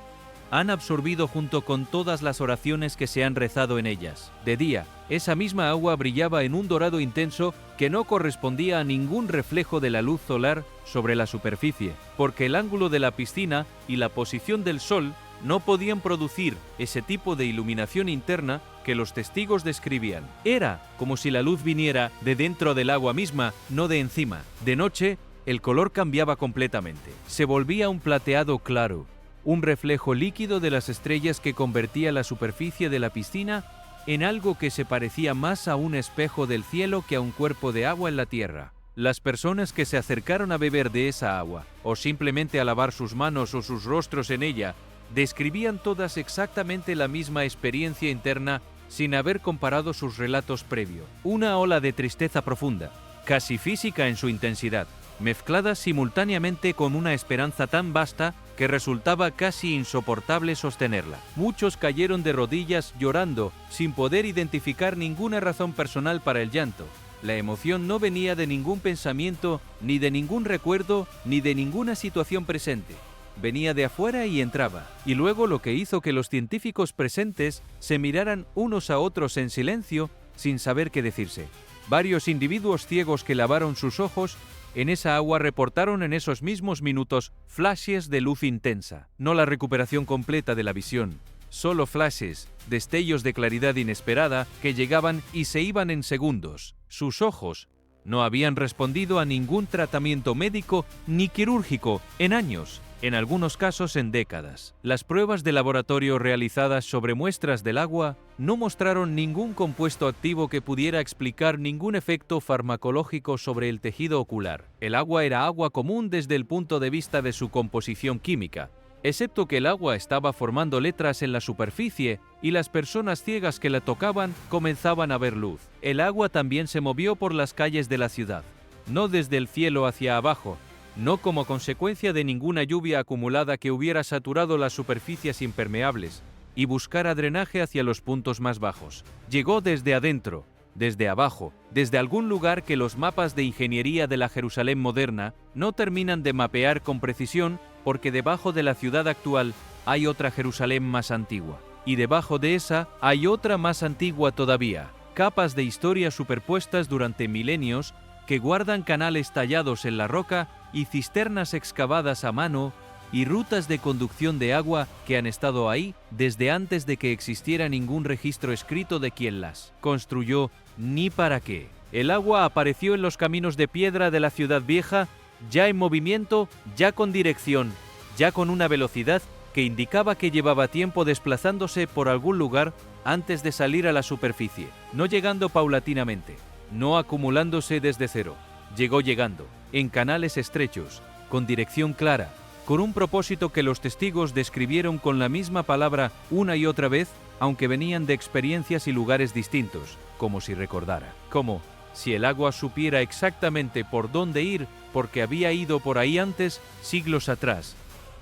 han absorbido junto con todas las oraciones que se han rezado en ellas. De día, esa misma agua brillaba en un dorado intenso que no correspondía a ningún reflejo de la luz solar sobre la superficie, porque el ángulo de la piscina y la posición del sol no podían producir ese tipo de iluminación interna que los testigos describían. Era como si la luz viniera de dentro del agua misma, no de encima. De noche, el color cambiaba completamente. Se volvía un plateado claro, un reflejo líquido de las estrellas que convertía la superficie de la piscina en algo que se parecía más a un espejo del cielo que a un cuerpo de agua en la tierra. Las personas que se acercaron a beber de esa agua, o simplemente a lavar sus manos o sus rostros en ella, describían todas exactamente la misma experiencia interna sin haber comparado sus relatos previo. Una ola de tristeza profunda, casi física en su intensidad, mezclada simultáneamente con una esperanza tan vasta que resultaba casi insoportable sostenerla. Muchos cayeron de rodillas llorando, sin poder identificar ninguna razón personal para el llanto. La emoción no venía de ningún pensamiento, ni de ningún recuerdo, ni de ninguna situación presente. Venía de afuera y entraba. Y luego lo que hizo que los científicos presentes se miraran unos a otros en silencio, sin saber qué decirse. Varios individuos ciegos que lavaron sus ojos en esa agua reportaron en esos mismos minutos flashes de luz intensa. No la recuperación completa de la visión, solo flashes, destellos de claridad inesperada que llegaban y se iban en segundos. Sus ojos no habían respondido a ningún tratamiento médico ni quirúrgico en años, en algunos casos en décadas. Las pruebas de laboratorio realizadas sobre muestras del agua no mostraron ningún compuesto activo que pudiera explicar ningún efecto farmacológico sobre el tejido ocular. El agua era agua común desde el punto de vista de su composición química, excepto que el agua estaba formando letras en la superficie y las personas ciegas que la tocaban comenzaban a ver luz. El agua también se movió por las calles de la ciudad, no desde el cielo hacia abajo, no como consecuencia de ninguna lluvia acumulada que hubiera saturado las superficies impermeables y buscara drenaje hacia los puntos más bajos. Llegó desde adentro, desde abajo, desde algún lugar que los mapas de ingeniería de la Jerusalén moderna no terminan de mapear con precisión, porque debajo de la ciudad actual hay otra Jerusalén más antigua. Y debajo de esa hay otra más antigua todavía, capas de historia superpuestas durante milenios que guardan canales tallados en la roca y cisternas excavadas a mano y rutas de conducción de agua que han estado ahí desde antes de que existiera ningún registro escrito de quién las construyó ni para qué. El agua apareció en los caminos de piedra de la ciudad vieja, ya en movimiento, ya con dirección, ya con una velocidad que indicaba que llevaba tiempo desplazándose por algún lugar antes de salir a la superficie, no llegando paulatinamente, no acumulándose desde cero. Llegó llegando, en canales estrechos, con dirección clara, con un propósito que los testigos describieron con la misma palabra una y otra vez, aunque venían de experiencias y lugares distintos, como si recordara. Como si el agua supiera exactamente por dónde ir, porque había ido por ahí antes, siglos atrás,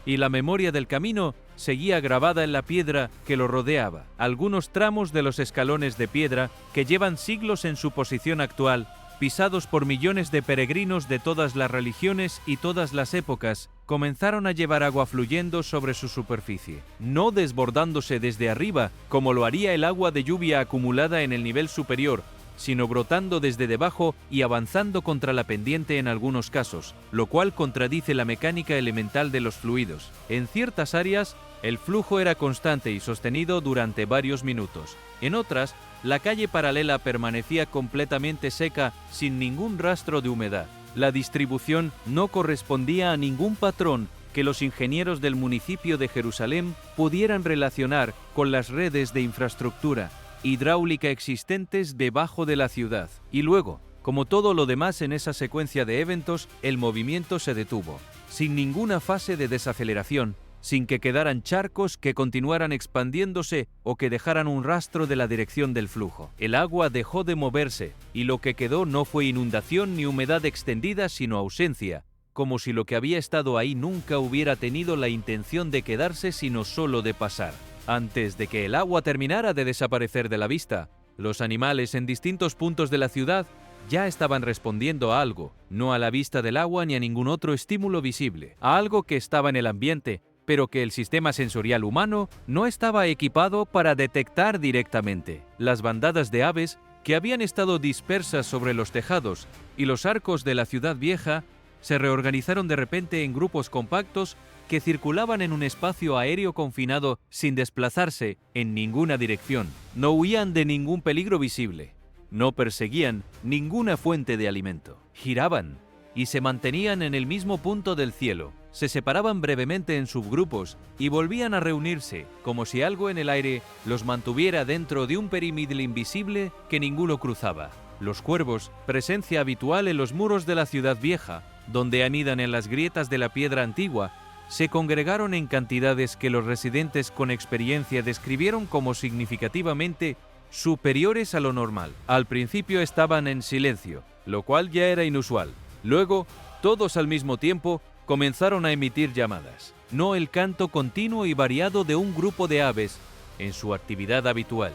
y la memoria del camino seguía grabada en la piedra que lo rodeaba. Algunos tramos de los escalones de piedra, que llevan siglos en su posición actual, pisados por millones de peregrinos de todas las religiones y todas las épocas, comenzaron a llevar agua fluyendo sobre su superficie, no desbordándose desde arriba, como lo haría el agua de lluvia acumulada en el nivel superior, sino brotando desde debajo y avanzando contra la pendiente en algunos casos, lo cual contradice la mecánica elemental de los fluidos. En ciertas áreas, el flujo era constante y sostenido durante varios minutos. En otras, la calle paralela permanecía completamente seca, sin ningún rastro de humedad. La distribución no correspondía a ningún patrón que los ingenieros del municipio de Jerusalén pudieran relacionar con las redes de infraestructura hidráulica existentes debajo de la ciudad. Y luego, como todo lo demás en esa secuencia de eventos, el movimiento se detuvo, sin ninguna fase de desaceleración, sin que quedaran charcos que continuaran expandiéndose o que dejaran un rastro de la dirección del flujo. El agua dejó de moverse, y lo que quedó no fue inundación ni humedad extendida, sino ausencia, como si lo que había estado ahí nunca hubiera tenido la intención de quedarse, sino solo de pasar. Antes de que el agua terminara de desaparecer de la vista, los animales en distintos puntos de la ciudad ya estaban respondiendo a algo, no a la vista del agua ni a ningún otro estímulo visible, a algo que estaba en el ambiente, pero que el sistema sensorial humano no estaba equipado para detectar directamente. Las bandadas de aves que habían estado dispersas sobre los tejados y los arcos de la ciudad vieja se reorganizaron de repente en grupos compactos que circulaban en un espacio aéreo confinado sin desplazarse en ninguna dirección. No huían de ningún peligro visible, no perseguían ninguna fuente de alimento. Giraban y se mantenían en el mismo punto del cielo. Se separaban brevemente en subgrupos y volvían a reunirse, como si algo en el aire los mantuviera dentro de un perímetro invisible que ninguno cruzaba. Los cuervos, presencia habitual en los muros de la ciudad vieja, donde anidan en las grietas de la piedra antigua, se congregaron en cantidades que los residentes con experiencia describieron como significativamente superiores a lo normal. Al principio estaban en silencio, lo cual ya era inusual. Luego, todos al mismo tiempo, comenzaron a emitir llamadas. no el canto continuo y variado de un grupo de aves en su actividad habitual.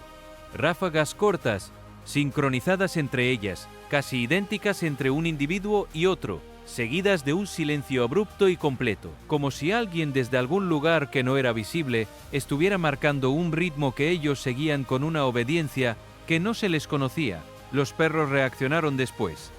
Ráfagas cortas, sincronizadas entre ellas, casi idénticas entre un individuo y otro, seguidas de un silencio abrupto y completo, como si alguien desde algún lugar que no era visible estuviera marcando un ritmo que ellos seguían con una obediencia que no se les conocía. Los perros reaccionaron después.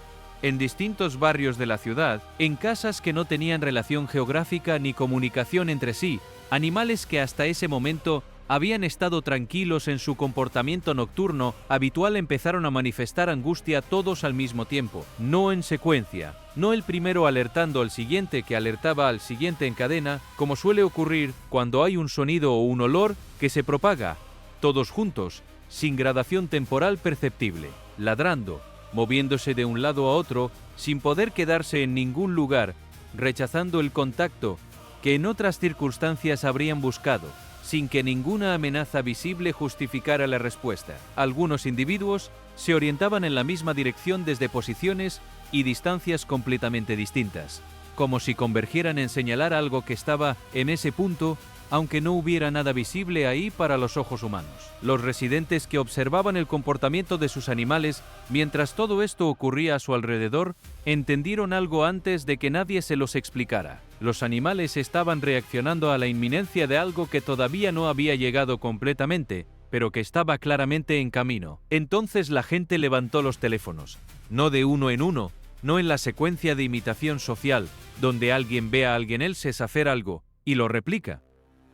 En distintos barrios de la ciudad, en casas que no tenían relación geográfica ni comunicación entre sí, animales que hasta ese momento habían estado tranquilos en su comportamiento nocturno habitual empezaron a manifestar angustia todos al mismo tiempo, no en secuencia, no el primero alertando al siguiente que alertaba al siguiente en cadena, como suele ocurrir cuando hay un sonido o un olor que se propaga, todos juntos, sin gradación temporal perceptible, ladrando, moviéndose de un lado a otro, sin poder quedarse en ningún lugar, rechazando el contacto que en otras circunstancias habrían buscado, sin que ninguna amenaza visible justificara la respuesta. Algunos individuos se orientaban en la misma dirección desde posiciones y distancias completamente distintas, como si convergieran en señalar algo que estaba en ese punto, aunque no hubiera nada visible ahí para los ojos humanos. Los residentes que observaban el comportamiento de sus animales mientras todo esto ocurría a su alrededor, entendieron algo antes de que nadie se los explicara. Los animales estaban reaccionando a la inminencia de algo que todavía no había llegado completamente, pero que estaba claramente en camino. Entonces la gente levantó los teléfonos, no de uno en uno, no en la secuencia de imitación social, donde alguien ve a alguien else hacer algo y lo replica.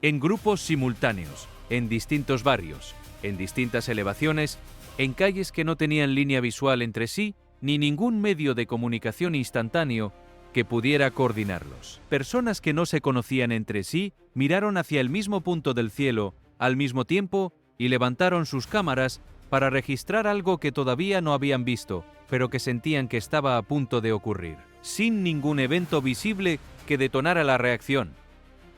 En grupos simultáneos, en distintos barrios, en distintas elevaciones, en calles que no tenían línea visual entre sí, ni ningún medio de comunicación instantáneo que pudiera coordinarlos. Personas que no se conocían entre sí miraron hacia el mismo punto del cielo al mismo tiempo y levantaron sus cámaras para registrar algo que todavía no habían visto, pero que sentían que estaba a punto de ocurrir, sin ningún evento visible que detonara la reacción.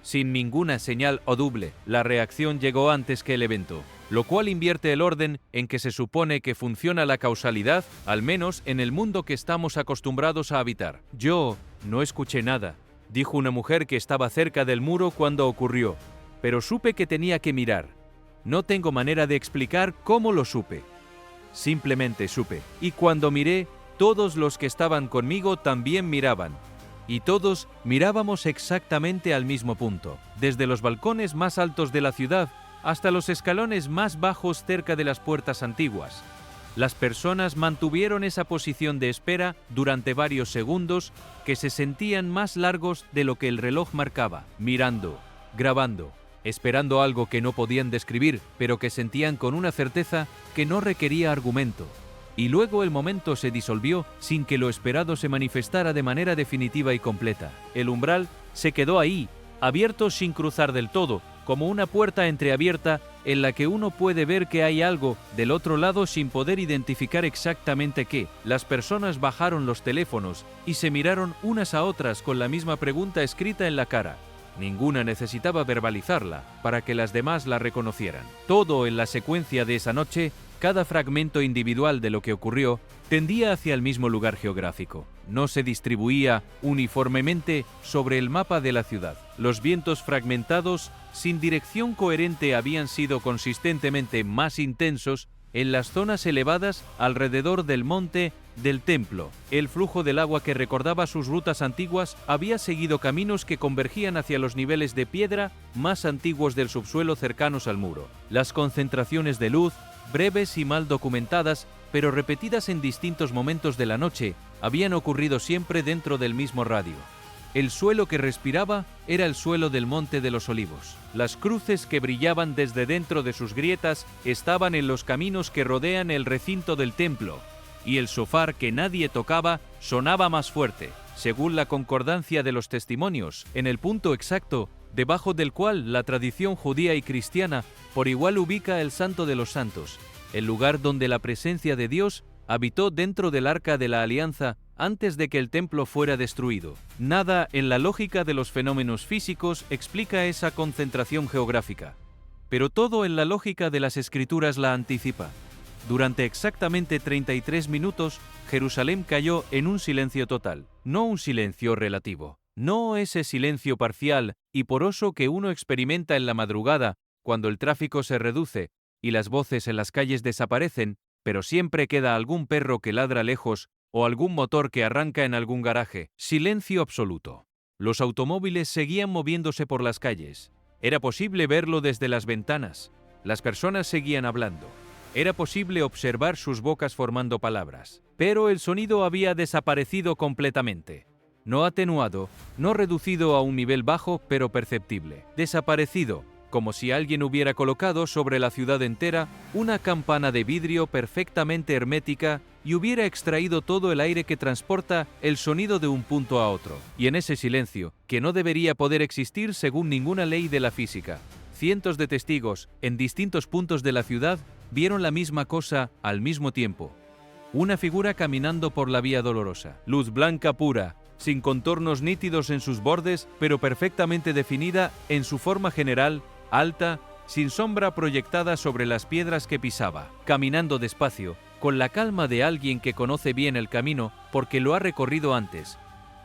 Sin ninguna señal audible, la reacción llegó antes que el evento, lo cual invierte el orden en que se supone que funciona la causalidad, al menos en el mundo que estamos acostumbrados a habitar. Yo no escuché nada, dijo una mujer que estaba cerca del muro cuando ocurrió, pero supe que tenía que mirar. No tengo manera de explicar cómo lo supe. Simplemente supe. Y cuando miré, todos los que estaban conmigo también miraban. Y todos mirábamos exactamente al mismo punto, desde los balcones más altos de la ciudad hasta los escalones más bajos cerca de las puertas antiguas. Las personas mantuvieron esa posición de espera durante varios segundos que se sentían más largos de lo que el reloj marcaba, mirando, grabando, esperando algo que no podían describir, pero que sentían con una certeza que no requería argumento. Y luego el momento se disolvió sin que lo esperado se manifestara de manera definitiva y completa. El umbral se quedó ahí, abierto sin cruzar del todo, como una puerta entreabierta en la que uno puede ver que hay algo del otro lado sin poder identificar exactamente qué. Las personas bajaron los teléfonos y se miraron unas a otras con la misma pregunta escrita en la cara. Ninguna necesitaba verbalizarla para que las demás la reconocieran. Todo en la secuencia de esa noche, cada fragmento individual de lo que ocurrió, tendía hacia el mismo lugar geográfico. No se distribuía uniformemente sobre el mapa de la ciudad. Los vientos fragmentados, sin dirección coherente, habían sido consistentemente más intensos en las zonas elevadas alrededor del monte del templo. El flujo del agua que recordaba sus rutas antiguas había seguido caminos que convergían hacia los niveles de piedra más antiguos del subsuelo cercanos al muro. Las concentraciones de luz, breves y mal documentadas, pero repetidas en distintos momentos de la noche, habían ocurrido siempre dentro del mismo radio. El suelo que respiraba era el suelo del Monte de los Olivos. Las cruces que brillaban desde dentro de sus grietas estaban en los caminos que rodean el recinto del templo, y el shofar que nadie tocaba sonaba más fuerte, según la concordancia de los testimonios, en el punto exacto debajo del cual la tradición judía y cristiana por igual ubica el Santo de los Santos, el lugar donde la presencia de Dios habitó dentro del Arca de la Alianza antes de que el templo fuera destruido. Nada en la lógica de los fenómenos físicos explica esa concentración geográfica, pero todo en la lógica de las Escrituras la anticipa. Durante exactamente 33 minutos, Jerusalén cayó en un silencio total, no un silencio relativo. No ese silencio parcial y poroso que uno experimenta en la madrugada cuando el tráfico se reduce y las voces en las calles desaparecen, pero siempre queda algún perro que ladra lejos o algún motor que arranca en algún garaje. Silencio absoluto. Los automóviles seguían moviéndose por las calles. Era posible verlo desde las ventanas. Las personas seguían hablando. Era posible observar sus bocas formando palabras. Pero el sonido había desaparecido completamente. No atenuado, no reducido a un nivel bajo, pero perceptible. Desaparecido, como si alguien hubiera colocado sobre la ciudad entera una campana de vidrio perfectamente hermética y hubiera extraído todo el aire que transporta el sonido de un punto a otro. Y en ese silencio, que no debería poder existir según ninguna ley de la física, cientos de testigos, en distintos puntos de la ciudad, vieron la misma cosa al mismo tiempo. Una figura caminando por la Vía Dolorosa. Luz blanca pura, sin contornos nítidos en sus bordes, pero perfectamente definida en su forma general, alta, sin sombra proyectada sobre las piedras que pisaba, caminando despacio, con la calma de alguien que conoce bien el camino porque lo ha recorrido antes.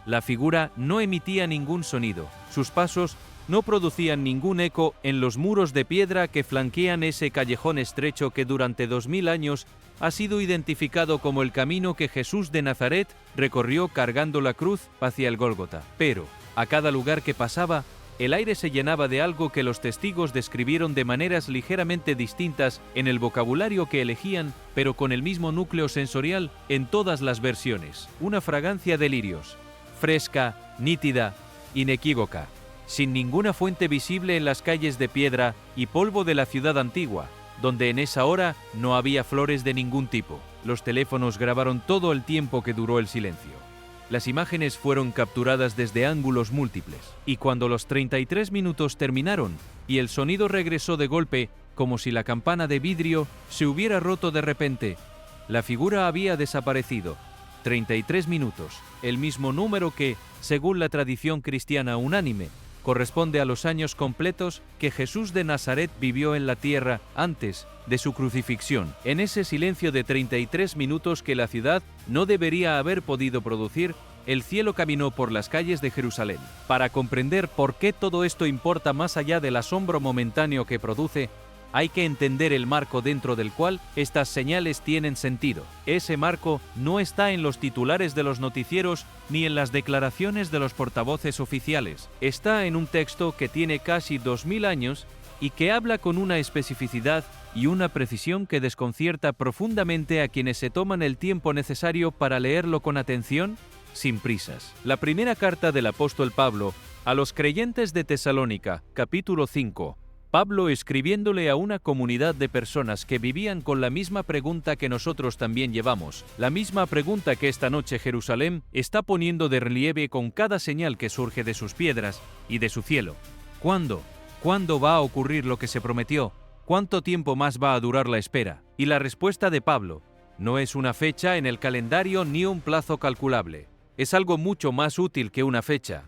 La figura no emitía ningún sonido, sus pasos no producían ningún eco en los muros de piedra que flanquean ese callejón estrecho que durante 2000 años ha sido identificado como el camino que Jesús de Nazaret recorrió cargando la cruz hacia el Gólgota. Pero, a cada lugar que pasaba, el aire se llenaba de algo que los testigos describieron de maneras ligeramente distintas en el vocabulario que elegían, pero con el mismo núcleo sensorial en todas las versiones. Una fragancia de lirios, fresca, nítida, inequívoca, sin ninguna fuente visible en las calles de piedra y polvo de la ciudad antigua, donde en esa hora no había flores de ningún tipo. Los teléfonos grabaron todo el tiempo que duró el silencio. Las imágenes fueron capturadas desde ángulos múltiples, y cuando los 33 minutos terminaron y el sonido regresó de golpe, como si la campana de vidrio se hubiera roto de repente, la figura había desaparecido. 33 minutos, el mismo número que, según la tradición cristiana unánime, corresponde a los años completos que Jesús de Nazaret vivió en la tierra antes de su crucifixión. En ese silencio de 33 minutos que la ciudad no debería haber podido producir, el cielo caminó por las calles de Jerusalén. Para comprender por qué todo esto importa más allá del asombro momentáneo que produce, hay que entender el marco dentro del cual estas señales tienen sentido. Ese marco no está en los titulares de los noticieros ni en las declaraciones de los portavoces oficiales. Está en un texto que tiene casi 2000 años y que habla con una especificidad y una precisión que desconcierta profundamente a quienes se toman el tiempo necesario para leerlo con atención, sin prisas. La primera carta del apóstol Pablo a los creyentes de Tesalónica, capítulo 5, Pablo escribiéndole a una comunidad de personas que vivían con la misma pregunta que nosotros también llevamos, la misma pregunta que esta noche Jerusalén está poniendo de relieve con cada señal que surge de sus piedras y de su cielo. ¿Cuándo? ¿Cuándo va a ocurrir lo que se prometió? ¿Cuánto tiempo más va a durar la espera? Y la respuesta de Pablo no es una fecha en el calendario ni un plazo calculable. Es algo mucho más útil que una fecha.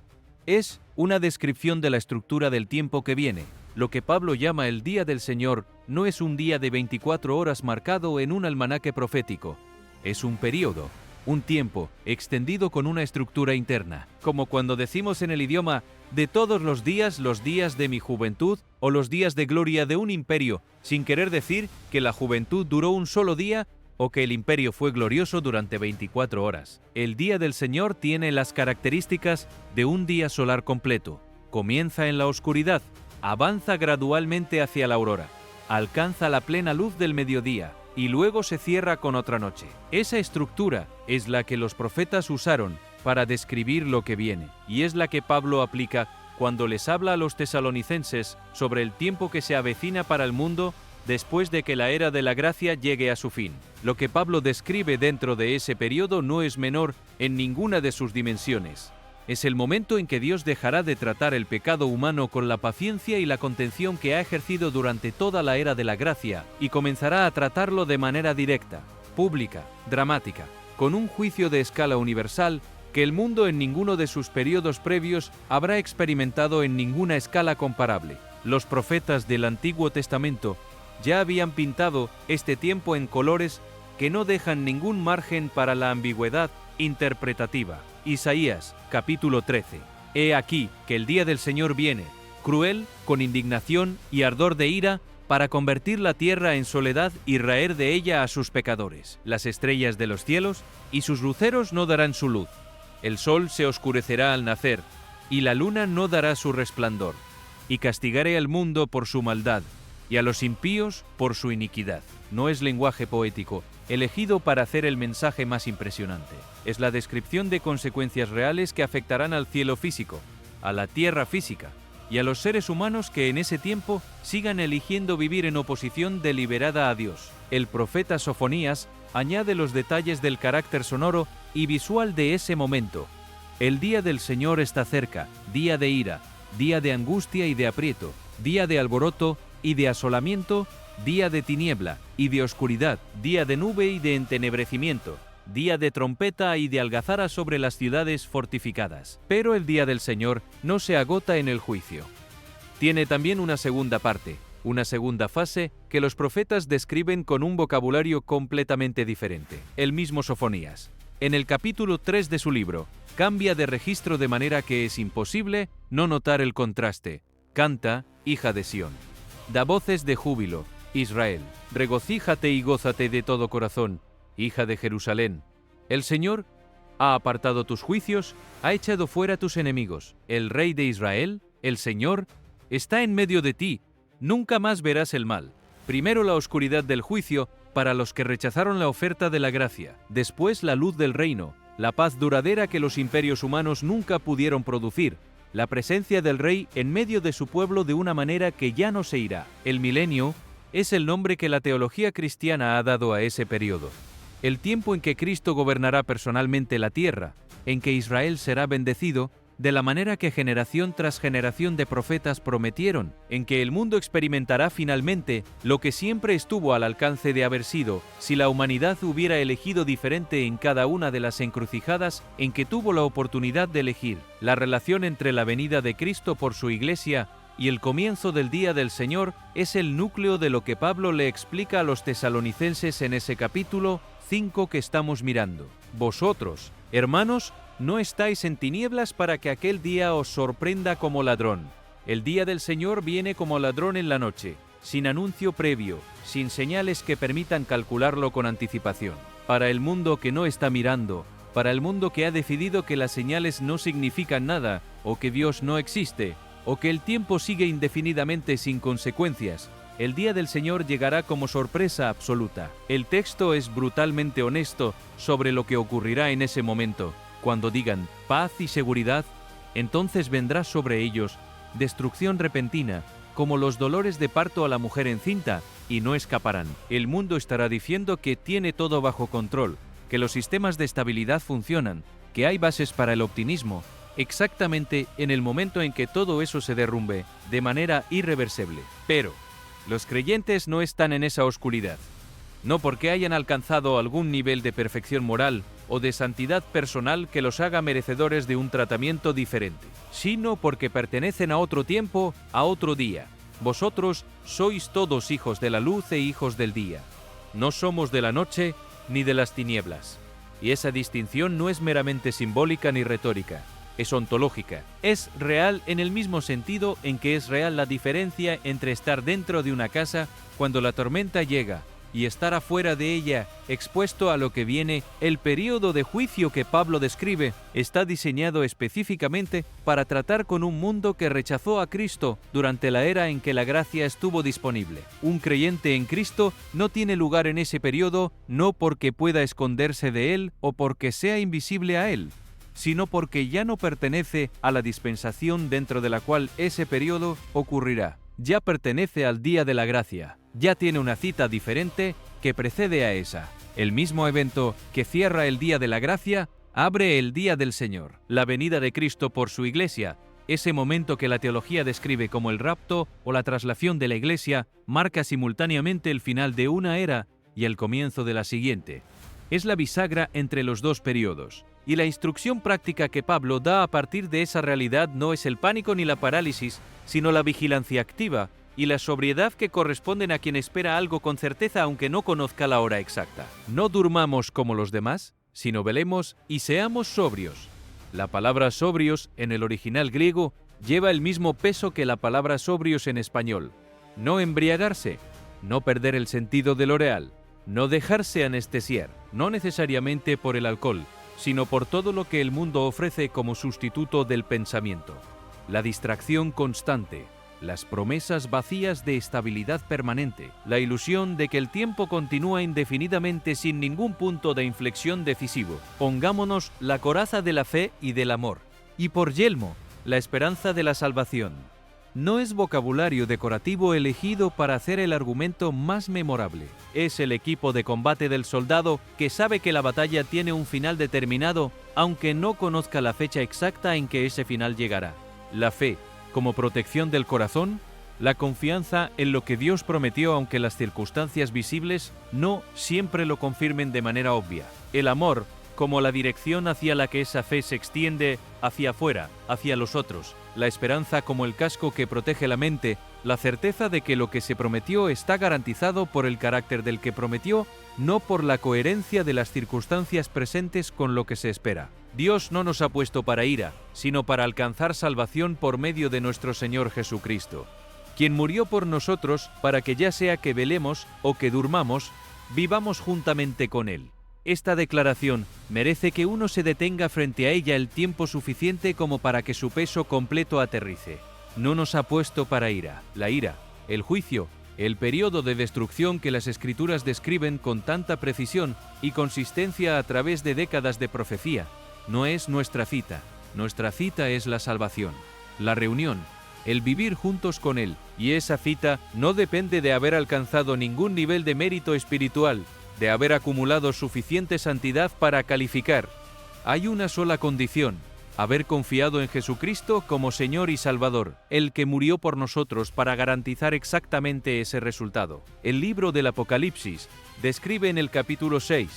Es una descripción de la estructura del tiempo que viene. Lo que Pablo llama el día del Señor no es un día de 24 horas marcado en un almanaque profético. Es un período, un tiempo extendido con una estructura interna. Como cuando decimos en el idioma de todos los días de mi juventud o los días de gloria de un imperio, sin querer decir que la juventud duró un solo día o que el imperio fue glorioso durante 24 horas. El día del Señor tiene las características de un día solar completo. Comienza en la oscuridad, avanza gradualmente hacia la aurora, alcanza la plena luz del mediodía y luego se cierra con otra noche. Esa estructura es la que los profetas usaron para describir lo que viene, y es la que Pablo aplica cuando les habla a los tesalonicenses sobre el tiempo que se avecina para el mundo después de que la era de la gracia llegue a su fin. Lo que Pablo describe dentro de ese periodo no es menor en ninguna de sus dimensiones. Es el momento en que Dios dejará de tratar el pecado humano con la paciencia y la contención que ha ejercido durante toda la era de la gracia y comenzará a tratarlo de manera directa, pública, dramática, con un juicio de escala universal que el mundo en ninguno de sus periodos previos habrá experimentado en ninguna escala comparable. Los profetas del Antiguo Testamento ya habían pintado este tiempo en colores que no dejan ningún margen para la ambigüedad interpretativa. Isaías, capítulo 13. He aquí que el día del Señor viene, cruel, con indignación y ardor de ira, para convertir la tierra en soledad y raer de ella a sus pecadores. Las estrellas de los cielos y sus luceros no darán su luz. El sol se oscurecerá al nacer, y la luna no dará su resplandor. Y castigaré al mundo por su maldad, y a los impíos por su iniquidad. No es lenguaje poético, elegido para hacer el mensaje más impresionante. Es la descripción de consecuencias reales que afectarán al cielo físico, a la tierra física, y a los seres humanos que en ese tiempo sigan eligiendo vivir en oposición deliberada a Dios. El profeta Sofonías añade los detalles del carácter sonoro y visual de ese momento. El día del Señor está cerca, día de ira, día de angustia y de aprieto, día de alboroto y de asolamiento, día de tiniebla y de oscuridad, día de nube y de entenebrecimiento, día de trompeta y de algazara sobre las ciudades fortificadas. Pero el día del Señor no se agota en el juicio. Tiene también una segunda parte, una segunda fase que los profetas describen con un vocabulario completamente diferente. El mismo Sofonías, en el capítulo 3 de su libro, cambia de registro de manera que es imposible no notar el contraste. Canta, hija de Sión. Da voces de júbilo, Israel. Regocíjate y gózate de todo corazón, hija de Jerusalén. El Señor ha apartado tus juicios, ha echado fuera tus enemigos. El Rey de Israel, el Señor, está en medio de ti. Nunca más verás el mal. Primero la oscuridad del juicio para los que rechazaron la oferta de la gracia. Después la luz del reino, la paz duradera que los imperios humanos nunca pudieron producir. La presencia del Rey en medio de su pueblo de una manera que ya no se irá. El milenio es el nombre que la teología cristiana ha dado a ese periodo. El tiempo en que Cristo gobernará personalmente la tierra, en que Israel será bendecido, de la manera que generación tras generación de profetas prometieron, en que el mundo experimentará finalmente lo que siempre estuvo al alcance de haber sido si la humanidad hubiera elegido diferente en cada una de las encrucijadas en que tuvo la oportunidad de elegir. La relación entre la venida de Cristo por su Iglesia y el comienzo del día del Señor es el núcleo de lo que Pablo le explica a los tesalonicenses en ese capítulo 5 que estamos mirando. Vosotros, hermanos, no estáis en tinieblas para que aquel día os sorprenda como ladrón. El día del Señor viene como ladrón en la noche, sin anuncio previo, sin señales que permitan calcularlo con anticipación. Para el mundo que no está mirando, para el mundo que ha decidido que las señales no significan nada, o que Dios no existe, o que el tiempo sigue indefinidamente sin consecuencias, el día del Señor llegará como sorpresa absoluta. El texto es brutalmente honesto sobre lo que ocurrirá en ese momento. Cuando digan paz y seguridad, entonces vendrá sobre ellos destrucción repentina, como los dolores de parto a la mujer encinta, y no escaparán. El mundo estará diciendo que tiene todo bajo control, que los sistemas de estabilidad funcionan, que hay bases para el optimismo, exactamente en el momento en que todo eso se derrumbe, de manera irreversible. Pero los creyentes no están en esa oscuridad. No porque hayan alcanzado algún nivel de perfección moral o de santidad personal que los haga merecedores de un tratamiento diferente, sino porque pertenecen a otro tiempo, a otro día. Vosotros sois todos hijos de la luz e hijos del día. No somos de la noche ni de las tinieblas. Y esa distinción no es meramente simbólica ni retórica, es ontológica. Es real en el mismo sentido en que es real la diferencia entre estar dentro de una casa cuando la tormenta llega y estar afuera de ella, expuesto a lo que viene. El período de juicio que Pablo describe está diseñado específicamente para tratar con un mundo que rechazó a Cristo durante la era en que la gracia estuvo disponible. Un creyente en Cristo no tiene lugar en ese período, no porque pueda esconderse de él o porque sea invisible a él, sino porque ya no pertenece a la dispensación dentro de la cual ese período ocurrirá. Ya pertenece al día de la gracia, ya tiene una cita diferente que precede a esa. El mismo evento que cierra el día de la gracia, abre el día del Señor. La venida de Cristo por su Iglesia, ese momento que la teología describe como el rapto o la traslación de la Iglesia, marca simultáneamente el final de una era y el comienzo de la siguiente. Es la bisagra entre los dos periodos. Y la instrucción práctica que Pablo da a partir de esa realidad no es el pánico ni la parálisis, sino la vigilancia activa y la sobriedad que corresponden a quien espera algo con certeza aunque no conozca la hora exacta. No durmamos como los demás, sino velemos y seamos sobrios. La palabra sobrios en el original griego lleva el mismo peso que la palabra sobrios en español. No embriagarse, no perder el sentido de lo real, no dejarse anestesiar, no necesariamente por el alcohol, sino por todo lo que el mundo ofrece como sustituto del pensamiento. La distracción constante, las promesas vacías de estabilidad permanente, la ilusión de que el tiempo continúa indefinidamente sin ningún punto de inflexión decisivo. Pongámonos la coraza de la fe y del amor, y por yelmo, la esperanza de la salvación. No es vocabulario decorativo elegido para hacer el argumento más memorable. Es el equipo de combate del soldado que sabe que la batalla tiene un final determinado, aunque no conozca la fecha exacta en que ese final llegará. La fe, como protección del corazón, la confianza en lo que Dios prometió aunque las circunstancias visibles no siempre lo confirmen de manera obvia. El amor, como la dirección hacia la que esa fe se extiende hacia afuera, hacia los otros. La esperanza como el casco que protege la mente, la certeza de que lo que se prometió está garantizado por el carácter del que prometió, no por la coherencia de las circunstancias presentes con lo que se espera. Dios no nos ha puesto para ira, sino para alcanzar salvación por medio de nuestro Señor Jesucristo, quien murió por nosotros para que ya sea que velemos o que durmamos, vivamos juntamente con Él. Esta declaración merece que uno se detenga frente a ella el tiempo suficiente como para que su peso completo aterrice. No nos ha puesto para ira. La ira, el juicio, el periodo de destrucción que las Escrituras describen con tanta precisión y consistencia a través de décadas de profecía, no es nuestra cita. Nuestra cita es la salvación, la reunión, el vivir juntos con Él, y esa cita no depende de haber alcanzado ningún nivel de mérito espiritual, de haber acumulado suficiente santidad para calificar. Hay una sola condición: haber confiado en Jesucristo como Señor y Salvador, el que murió por nosotros para garantizar exactamente ese resultado. El libro del Apocalipsis describe en el capítulo 6,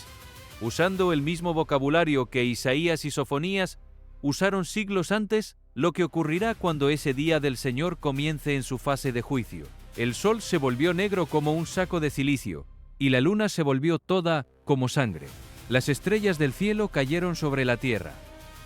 usando el mismo vocabulario que Isaías y Sofonías usaron siglos antes, lo que ocurrirá cuando ese día del Señor comience en su fase de juicio. El sol se volvió negro como un saco de cilicio, y la luna se volvió toda como sangre. Las estrellas del cielo cayeron sobre la tierra,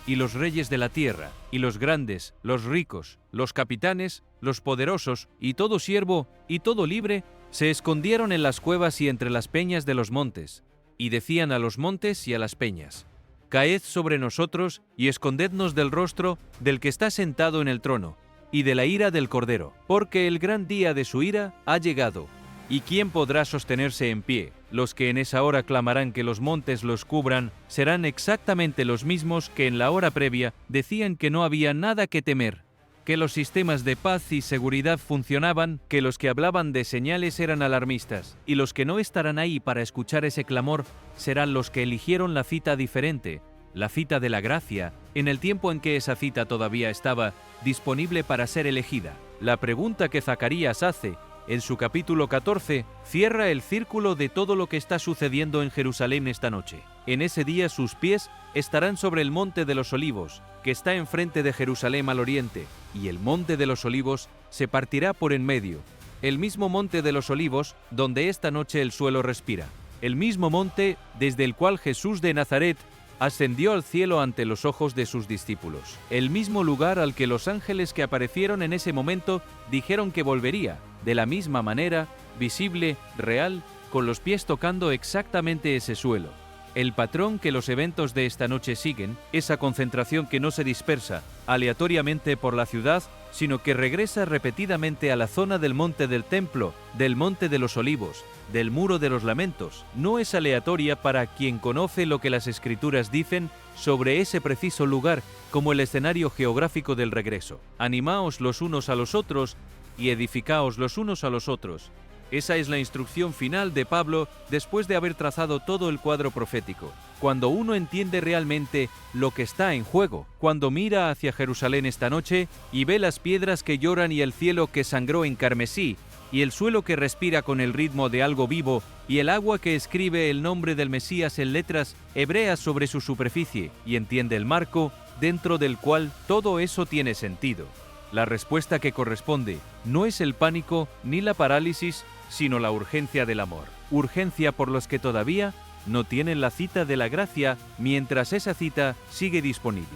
y los reyes de la tierra, y los grandes, los ricos, los capitanes, los poderosos, y todo siervo, y todo libre, se escondieron en las cuevas y entre las peñas de los montes, y decían a los montes y a las peñas: Caed sobre nosotros, y escondednos del rostro del que está sentado en el trono, y de la ira del Cordero, porque el gran día de su ira ha llegado. ¿Y quién podrá sostenerse en pie? Los que en esa hora clamarán que los montes los cubran serán exactamente los mismos que en la hora previa decían que no había nada que temer, que los sistemas de paz y seguridad funcionaban, que los que hablaban de señales eran alarmistas, y los que no estarán ahí para escuchar ese clamor serán los que eligieron la cita diferente, la cita de la gracia, en el tiempo en que esa cita todavía estaba disponible para ser elegida. La pregunta que Zacarías hace en su capítulo 14, cierra el círculo de todo lo que está sucediendo en Jerusalén esta noche. En ese día sus pies estarán sobre el monte de los olivos, que está enfrente de Jerusalén al oriente, y el monte de los olivos se partirá por en medio, el mismo monte de los olivos donde esta noche el suelo respira, el mismo monte desde el cual Jesús de Nazaret ascendió al cielo ante los ojos de sus discípulos, el mismo lugar al que los ángeles que aparecieron en ese momento dijeron que volvería, de la misma manera, visible, real, con los pies tocando exactamente ese suelo. El patrón que los eventos de esta noche siguen, esa concentración que no se dispersa aleatoriamente por la ciudad, sino que regresa repetidamente a la zona del monte del templo, del monte de los olivos, del muro de los lamentos, no es aleatoria para quien conoce lo que las Escrituras dicen sobre ese preciso lugar como el escenario geográfico del regreso. Animaos los unos a los otros y edificaos los unos a los otros. Esa es la instrucción final de Pablo después de haber trazado todo el cuadro profético. Cuando uno entiende realmente lo que está en juego, cuando mira hacia Jerusalén esta noche y ve las piedras que lloran y el cielo que sangró en carmesí, y el suelo que respira con el ritmo de algo vivo, y el agua que escribe el nombre del Mesías en letras hebreas sobre su superficie, y entiende el marco dentro del cual todo eso tiene sentido. La respuesta que corresponde no es el pánico ni la parálisis, sino la urgencia del amor. Urgencia por los que todavía no tienen la cita de la gracia mientras esa cita sigue disponible.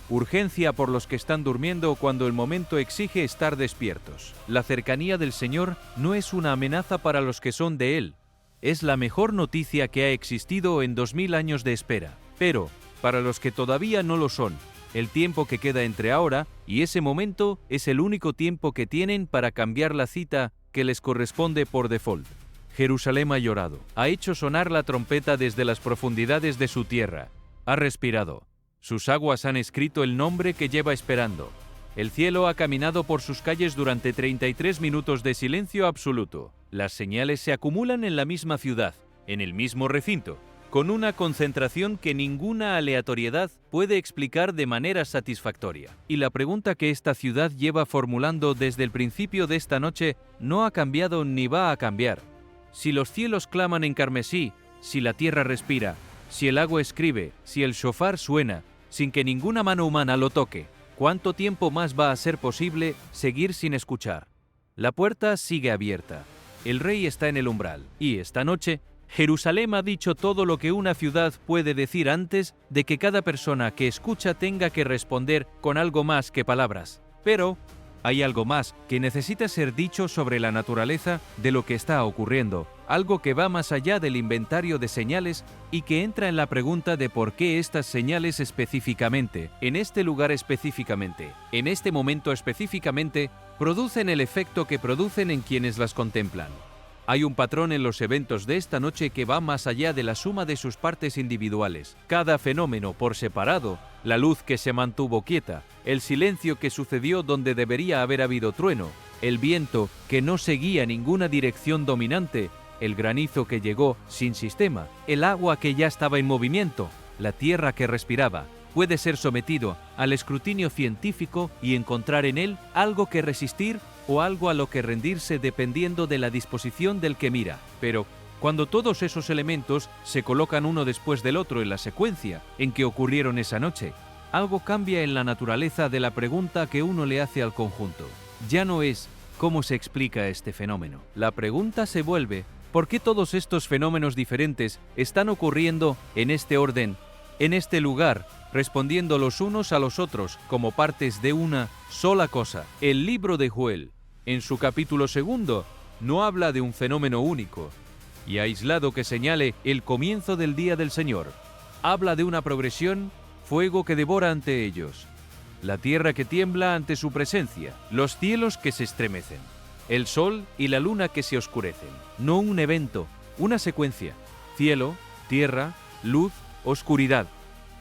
urgencia por los que están durmiendo cuando el momento exige estar despiertos. La cercanía del Señor no es una amenaza para los que son de Él. Es la mejor noticia que ha existido en 2000 años de espera. Pero, para los que todavía no lo son, el tiempo que queda entre ahora y ese momento es el único tiempo que tienen para cambiar la cita que les corresponde por default. Jerusalén ha llorado, ha hecho sonar la trompeta desde las profundidades de su tierra, ha respirado. Sus aguas han escrito el nombre que lleva esperando. El cielo ha caminado por sus calles durante 33 minutos de silencio absoluto. Las señales se acumulan en la misma ciudad, en el mismo recinto, con una concentración que ninguna aleatoriedad puede explicar de manera satisfactoria. Y la pregunta que esta ciudad lleva formulando desde el principio de esta noche no ha cambiado ni va a cambiar. Si los cielos claman en carmesí, si la tierra respira, si el agua escribe, si el shofar suena, sin que ninguna mano humana lo toque, ¿cuánto tiempo más va a ser posible seguir sin escuchar? La puerta sigue abierta. El rey está en el umbral. Y esta noche, Jerusalén ha dicho todo lo que una ciudad puede decir antes de que cada persona que escucha tenga que responder con algo más que palabras. Pero hay algo más que necesita ser dicho sobre la naturaleza de lo que está ocurriendo, algo que va más allá del inventario de señales y que entra en la pregunta de por qué estas señales específicamente, en este lugar específicamente, en este momento específicamente, producen el efecto que producen en quienes las contemplan. Hay un patrón en los eventos de esta noche que va más allá de la suma de sus partes individuales. Cada fenómeno por separado, la luz que se mantuvo quieta, el silencio que sucedió donde debería haber habido trueno, el viento que no seguía ninguna dirección dominante, el granizo que llegó sin sistema, el agua que ya estaba en movimiento, la tierra que respiraba, puede ser sometido al escrutinio científico y encontrar en él algo que resistir o algo a lo que rendirse dependiendo de la disposición del que mira. Pero cuando todos esos elementos se colocan uno después del otro en la secuencia en que ocurrieron esa noche, algo cambia en la naturaleza de la pregunta que uno le hace al conjunto. Ya no es ¿cómo se explica este fenómeno? La pregunta se vuelve ¿por qué todos estos fenómenos diferentes están ocurriendo en este orden, en este lugar, respondiendo los unos a los otros como partes de una sola cosa? El libro de Joel, en su capítulo 2, no habla de un fenómeno único y aislado que señale el comienzo del día del Señor. Habla de una progresión, fuego que devora ante ellos, la tierra que tiembla ante su presencia, los cielos que se estremecen, el sol y la luna que se oscurecen. No un evento, una secuencia. Cielo, tierra, luz, oscuridad.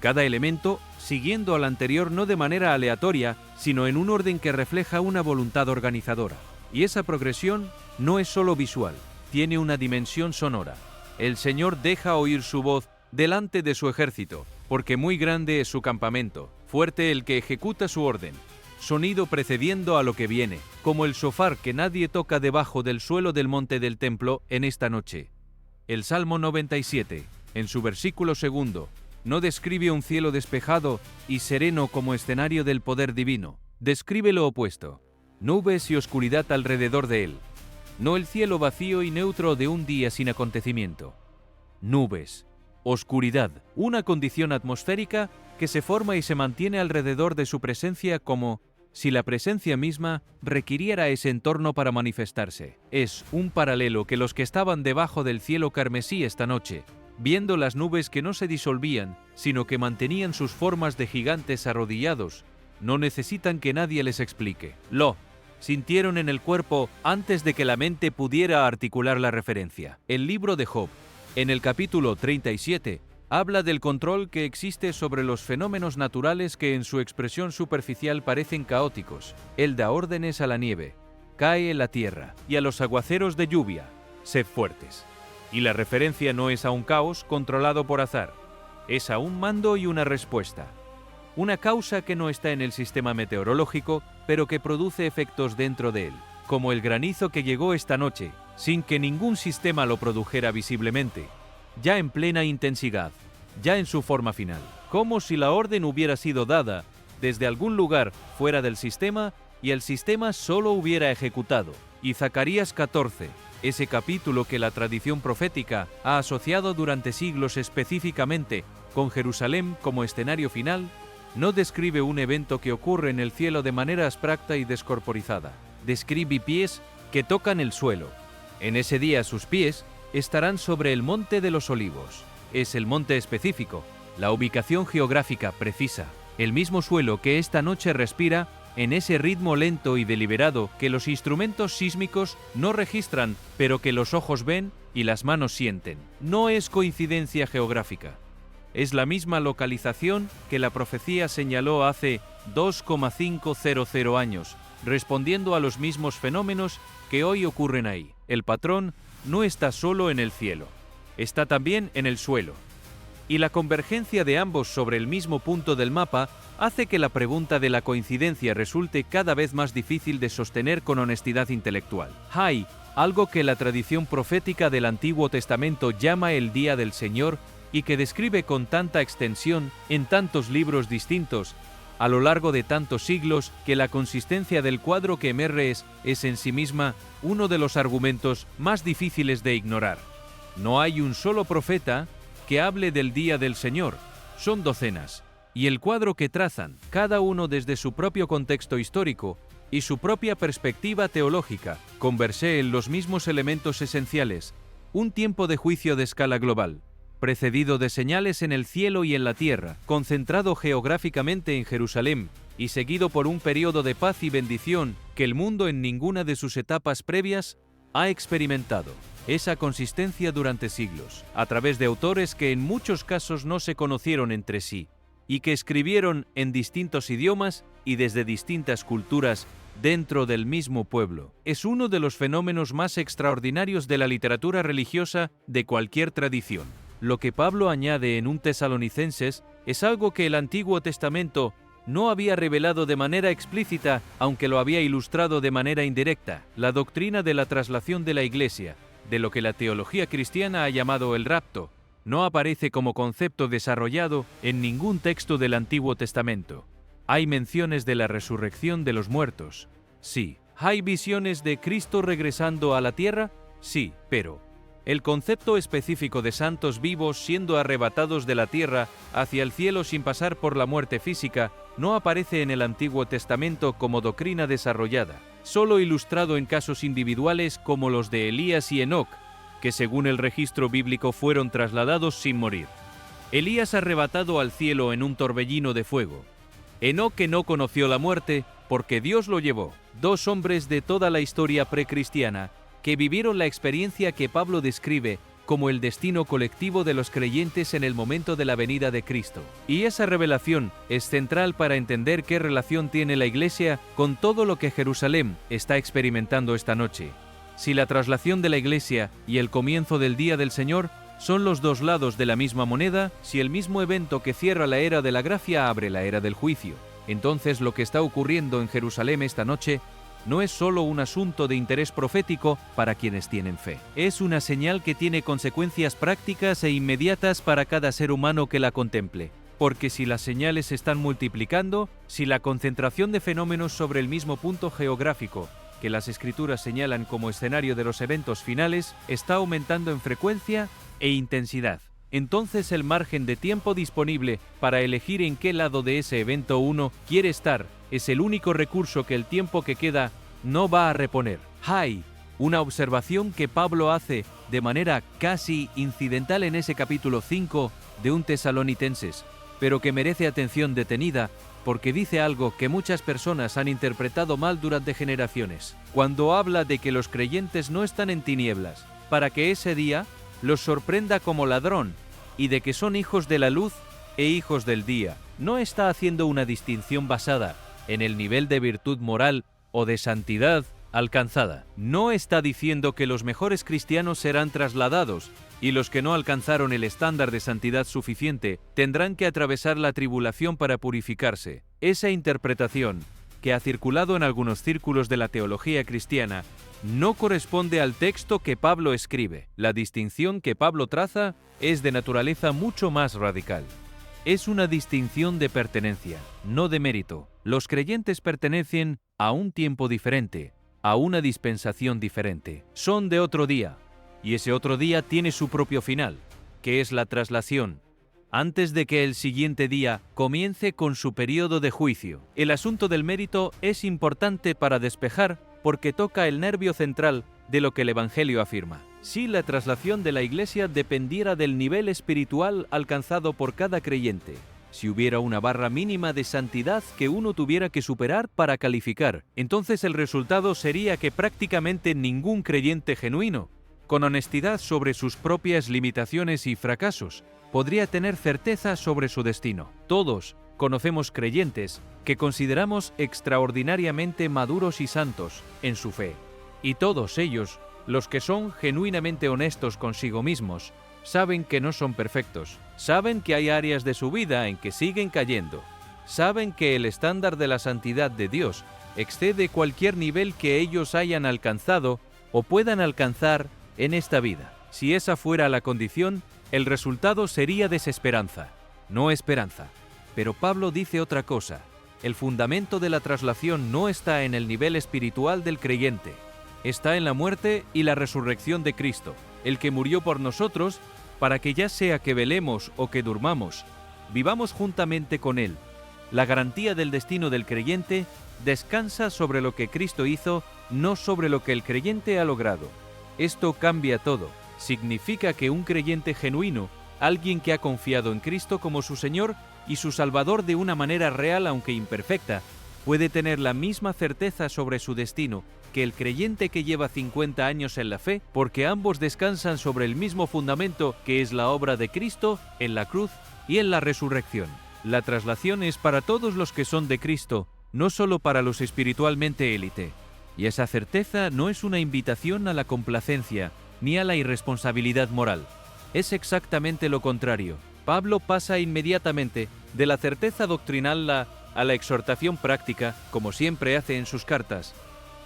Cada elemento siguiendo al anterior no de manera aleatoria, sino en un orden que refleja una voluntad organizadora. Y esa progresión no es solo visual, tiene una dimensión sonora. El Señor deja oír su voz delante de su ejército, porque muy grande es su campamento, fuerte el que ejecuta su orden. Sonido precediendo a lo que viene, como el shofar que nadie toca debajo del suelo del monte del templo en esta noche. El Salmo 97, en su versículo 2, no describe un cielo despejado y sereno como escenario del poder divino. Describe lo opuesto, nubes y oscuridad alrededor de él. No el cielo vacío y neutro de un día sin acontecimiento. Nubes, oscuridad, una condición atmosférica que se forma y se mantiene alrededor de su presencia como si la presencia misma requiriera ese entorno para manifestarse. Es un paralelo que los que estaban debajo del cielo carmesí esta noche, viendo las nubes que no se disolvían, sino que mantenían sus formas de gigantes arrodillados, no necesitan que nadie les explique. Lo sintieron en el cuerpo antes de que la mente pudiera articular la referencia. El libro de Job, en el capítulo 37, habla del control que existe sobre los fenómenos naturales que en su expresión superficial parecen caóticos. Él da órdenes a la nieve, cae en la tierra y a los aguaceros de lluvia, sed fuertes. Y la referencia no es a un caos controlado por azar, es a un mando y una respuesta. Una causa que no está en el sistema meteorológico, pero que produce efectos dentro de él, como el granizo que llegó esta noche, sin que ningún sistema lo produjera visiblemente, ya en plena intensidad, ya en su forma final, como si la orden hubiera sido dada desde algún lugar fuera del sistema y el sistema solo hubiera ejecutado. Y Zacarías 14, ese capítulo que la tradición profética ha asociado durante siglos específicamente con Jerusalén como escenario final, no describe un evento que ocurre en el cielo de manera abstracta y descorporizada. Describe pies que tocan el suelo. En ese día sus pies estarán sobre el Monte de los Olivos. Es el monte específico, la ubicación geográfica precisa, el mismo suelo que esta noche respira en ese ritmo lento y deliberado que los instrumentos sísmicos no registran, pero que los ojos ven y las manos sienten. No es coincidencia geográfica. Es la misma localización que la profecía señaló hace 2,500 años, respondiendo a los mismos fenómenos que hoy ocurren ahí. El patrón no está solo en el cielo, está también en el suelo. Y la convergencia de ambos sobre el mismo punto del mapa hace que la pregunta de la coincidencia resulte cada vez más difícil de sostener con honestidad intelectual. Hay algo que la tradición profética del Antiguo Testamento llama el Día del Señor y que describe con tanta extensión en tantos libros distintos a lo largo de tantos siglos que la consistencia del cuadro que emerge es en sí misma uno de los argumentos más difíciles de ignorar. No hay un solo profeta que hable del Día del Señor, son docenas, y el cuadro que trazan, cada uno desde su propio contexto histórico y su propia perspectiva teológica, converge en los mismos elementos esenciales, un tiempo de juicio de escala global, precedido de señales en el cielo y en la tierra, concentrado geográficamente en Jerusalén y seguido por un periodo de paz y bendición que el mundo en ninguna de sus etapas previas ha experimentado. Esa consistencia durante siglos, a través de autores que en muchos casos no se conocieron entre sí, y que escribieron en distintos idiomas y desde distintas culturas dentro del mismo pueblo. Es uno de los fenómenos más extraordinarios de la literatura religiosa de cualquier tradición. Lo que Pablo añade en 1 Tesalonicenses es algo que el Antiguo Testamento no había revelado de manera explícita, aunque lo había ilustrado de manera indirecta: la doctrina de la traslación de la Iglesia, de lo que la teología cristiana ha llamado el rapto, no aparece como concepto desarrollado en ningún texto del Antiguo Testamento. Hay menciones de la resurrección de los muertos, sí. ¿Hay visiones de Cristo regresando a la tierra? Sí, pero el concepto específico de santos vivos siendo arrebatados de la tierra hacia el cielo sin pasar por la muerte física no aparece en el Antiguo Testamento como doctrina desarrollada, solo ilustrado en casos individuales como los de Elías y Enoc, que según el registro bíblico fueron trasladados sin morir. Elías arrebatado al cielo en un torbellino de fuego. Enoc que no conoció la muerte porque Dios lo llevó. Dos hombres de toda la historia precristiana que vivieron la experiencia que Pablo describe como el destino colectivo de los creyentes en el momento de la venida de Cristo. Y esa revelación es central para entender qué relación tiene la Iglesia con todo lo que Jerusalén está experimentando esta noche. Si la traslación de la Iglesia y el comienzo del Día del Señor son los dos lados de la misma moneda, si el mismo evento que cierra la era de la gracia abre la era del juicio, entonces lo que está ocurriendo en Jerusalén esta noche no es solo un asunto de interés profético para quienes tienen fe. Es una señal que tiene consecuencias prácticas e inmediatas para cada ser humano que la contemple. Porque si las señales se están multiplicando, si la concentración de fenómenos sobre el mismo punto geográfico que las Escrituras señalan como escenario de los eventos finales está aumentando en frecuencia e intensidad, entonces el margen de tiempo disponible para elegir en qué lado de ese evento uno quiere estar es el único recurso que el tiempo que queda no va a reponer. Hay una observación que Pablo hace de manera casi incidental en ese capítulo 5 de 1 Tesalonicenses, pero que merece atención detenida porque dice algo que muchas personas han interpretado mal durante generaciones, cuando habla de que los creyentes no están en tinieblas, para que ese día los sorprenda como ladrón, y de que son hijos de la luz e hijos del día. No está haciendo una distinción basada en el nivel de virtud moral o de santidad alcanzada. No está diciendo que los mejores cristianos serán trasladados y los que no alcanzaron el estándar de santidad suficiente tendrán que atravesar la tribulación para purificarse. Esa interpretación, que ha circulado en algunos círculos de la teología cristiana, no corresponde al texto que Pablo escribe. La distinción que Pablo traza es de naturaleza mucho más radical. Es una distinción de pertenencia, no de mérito. Los creyentes pertenecen a un tiempo diferente, a una dispensación diferente. Son de otro día, y ese otro día tiene su propio final, que es la traslación. antes de que el siguiente día comience con su periodo de juicio. El asunto del mérito es importante para despejar porque toca el nervio central de lo que el Evangelio afirma. Si la traslación de la Iglesia dependiera del nivel espiritual alcanzado por cada creyente, si hubiera una barra mínima de santidad que uno tuviera que superar para calificar, entonces el resultado sería que prácticamente ningún creyente genuino, con honestidad sobre sus propias limitaciones y fracasos, podría tener certeza sobre su destino. Todos conocemos creyentes que consideramos extraordinariamente maduros y santos en su fe, y todos ellos, los que son genuinamente honestos consigo mismos, saben que no son perfectos, saben que hay áreas de su vida en que siguen cayendo, saben que el estándar de la santidad de Dios excede cualquier nivel que ellos hayan alcanzado o puedan alcanzar en esta vida. Si esa fuera la condición, el resultado sería desesperanza, no esperanza. Pero Pablo dice otra cosa: el fundamento de la traslación no está en el nivel espiritual del creyente, está en la muerte y la resurrección de Cristo, el que murió por nosotros, para que ya sea que velemos o que durmamos, vivamos juntamente con Él. La garantía del destino del creyente descansa sobre lo que Cristo hizo, no sobre lo que el creyente ha logrado. Esto cambia todo. Significa que un creyente genuino, alguien que ha confiado en Cristo como su Señor y su Salvador de una manera real aunque imperfecta, puede tener la misma certeza sobre su destino que el creyente que lleva 50 años en la fe, porque ambos descansan sobre el mismo fundamento que es la obra de Cristo en la cruz y en la resurrección. La traslación es para todos los que son de Cristo, no solo para los espiritualmente élite. Y esa certeza no es una invitación a la complacencia ni a la irresponsabilidad moral. Es exactamente lo contrario. Pablo pasa inmediatamente de la certeza doctrinal a la exhortación práctica, como siempre hace en sus cartas.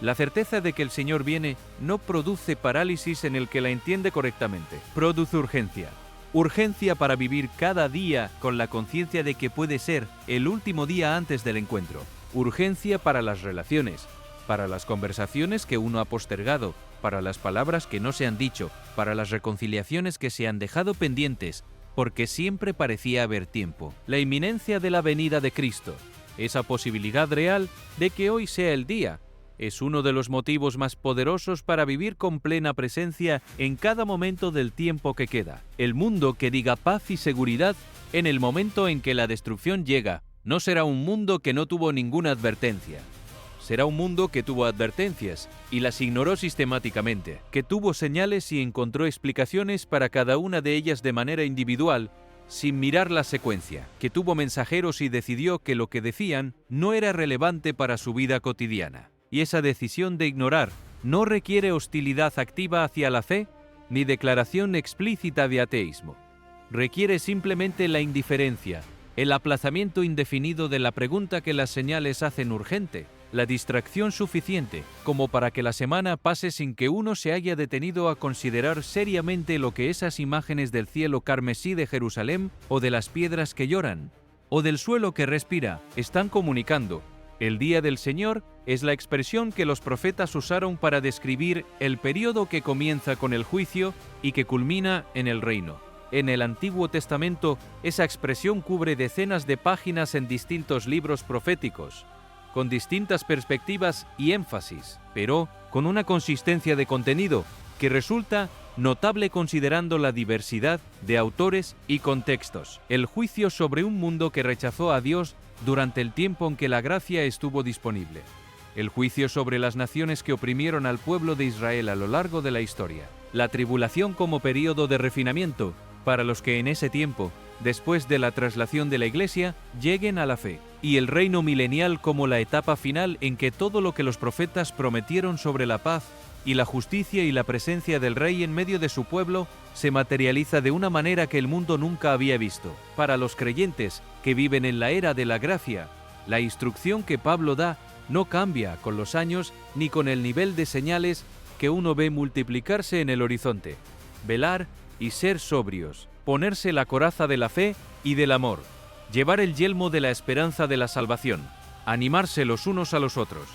La certeza de que el Señor viene no produce parálisis en el que la entiende correctamente, produce urgencia. Urgencia para vivir cada día con la conciencia de que puede ser el último día antes del encuentro. Urgencia para las relaciones, para las conversaciones que uno ha postergado, para las palabras que no se han dicho, para las reconciliaciones que se han dejado pendientes, porque siempre parecía haber tiempo. La inminencia de la venida de Cristo, esa posibilidad real de que hoy sea el día, es uno de los motivos más poderosos para vivir con plena presencia en cada momento del tiempo que queda. El mundo que diga paz y seguridad en el momento en que la destrucción llega, no será un mundo que no tuvo ninguna advertencia. Será un mundo que tuvo advertencias y las ignoró sistemáticamente, que tuvo señales y encontró explicaciones para cada una de ellas de manera individual, sin mirar la secuencia, que tuvo mensajeros y decidió que lo que decían no era relevante para su vida cotidiana. Y esa decisión de ignorar no requiere hostilidad activa hacia la fe ni declaración explícita de ateísmo. Requiere simplemente la indiferencia, el aplazamiento indefinido de la pregunta que las señales hacen urgente, la distracción suficiente como para que la semana pase sin que uno se haya detenido a considerar seriamente lo que esas imágenes del cielo carmesí de Jerusalén o de las piedras que lloran o del suelo que respira están comunicando. El día del Señor es la expresión que los profetas usaron para describir el periodo que comienza con el juicio y que culmina en el reino. En el Antiguo Testamento, esa expresión cubre decenas de páginas en distintos libros proféticos, con distintas perspectivas y énfasis, pero con una consistencia de contenido que resulta notable considerando la diversidad de autores y contextos. El juicio sobre un mundo que rechazó a Dios durante el tiempo en que la gracia estuvo disponible. El juicio sobre las naciones que oprimieron al pueblo de Israel a lo largo de la historia. La tribulación como período de refinamiento para los que en ese tiempo, después de la traslación de la Iglesia, lleguen a la fe. Y el reino milenial como la etapa final en que todo lo que los profetas prometieron sobre la paz y la justicia y la presencia del Rey en medio de su pueblo se materializa de una manera que el mundo nunca había visto. Para los creyentes que viven en la era de la gracia, la instrucción que Pablo da no cambia con los años ni con el nivel de señales que uno ve multiplicarse en el horizonte. Velar y ser sobrios, ponerse la coraza de la fe y del amor, llevar el yelmo de la esperanza de la salvación, animarse los unos a los otros,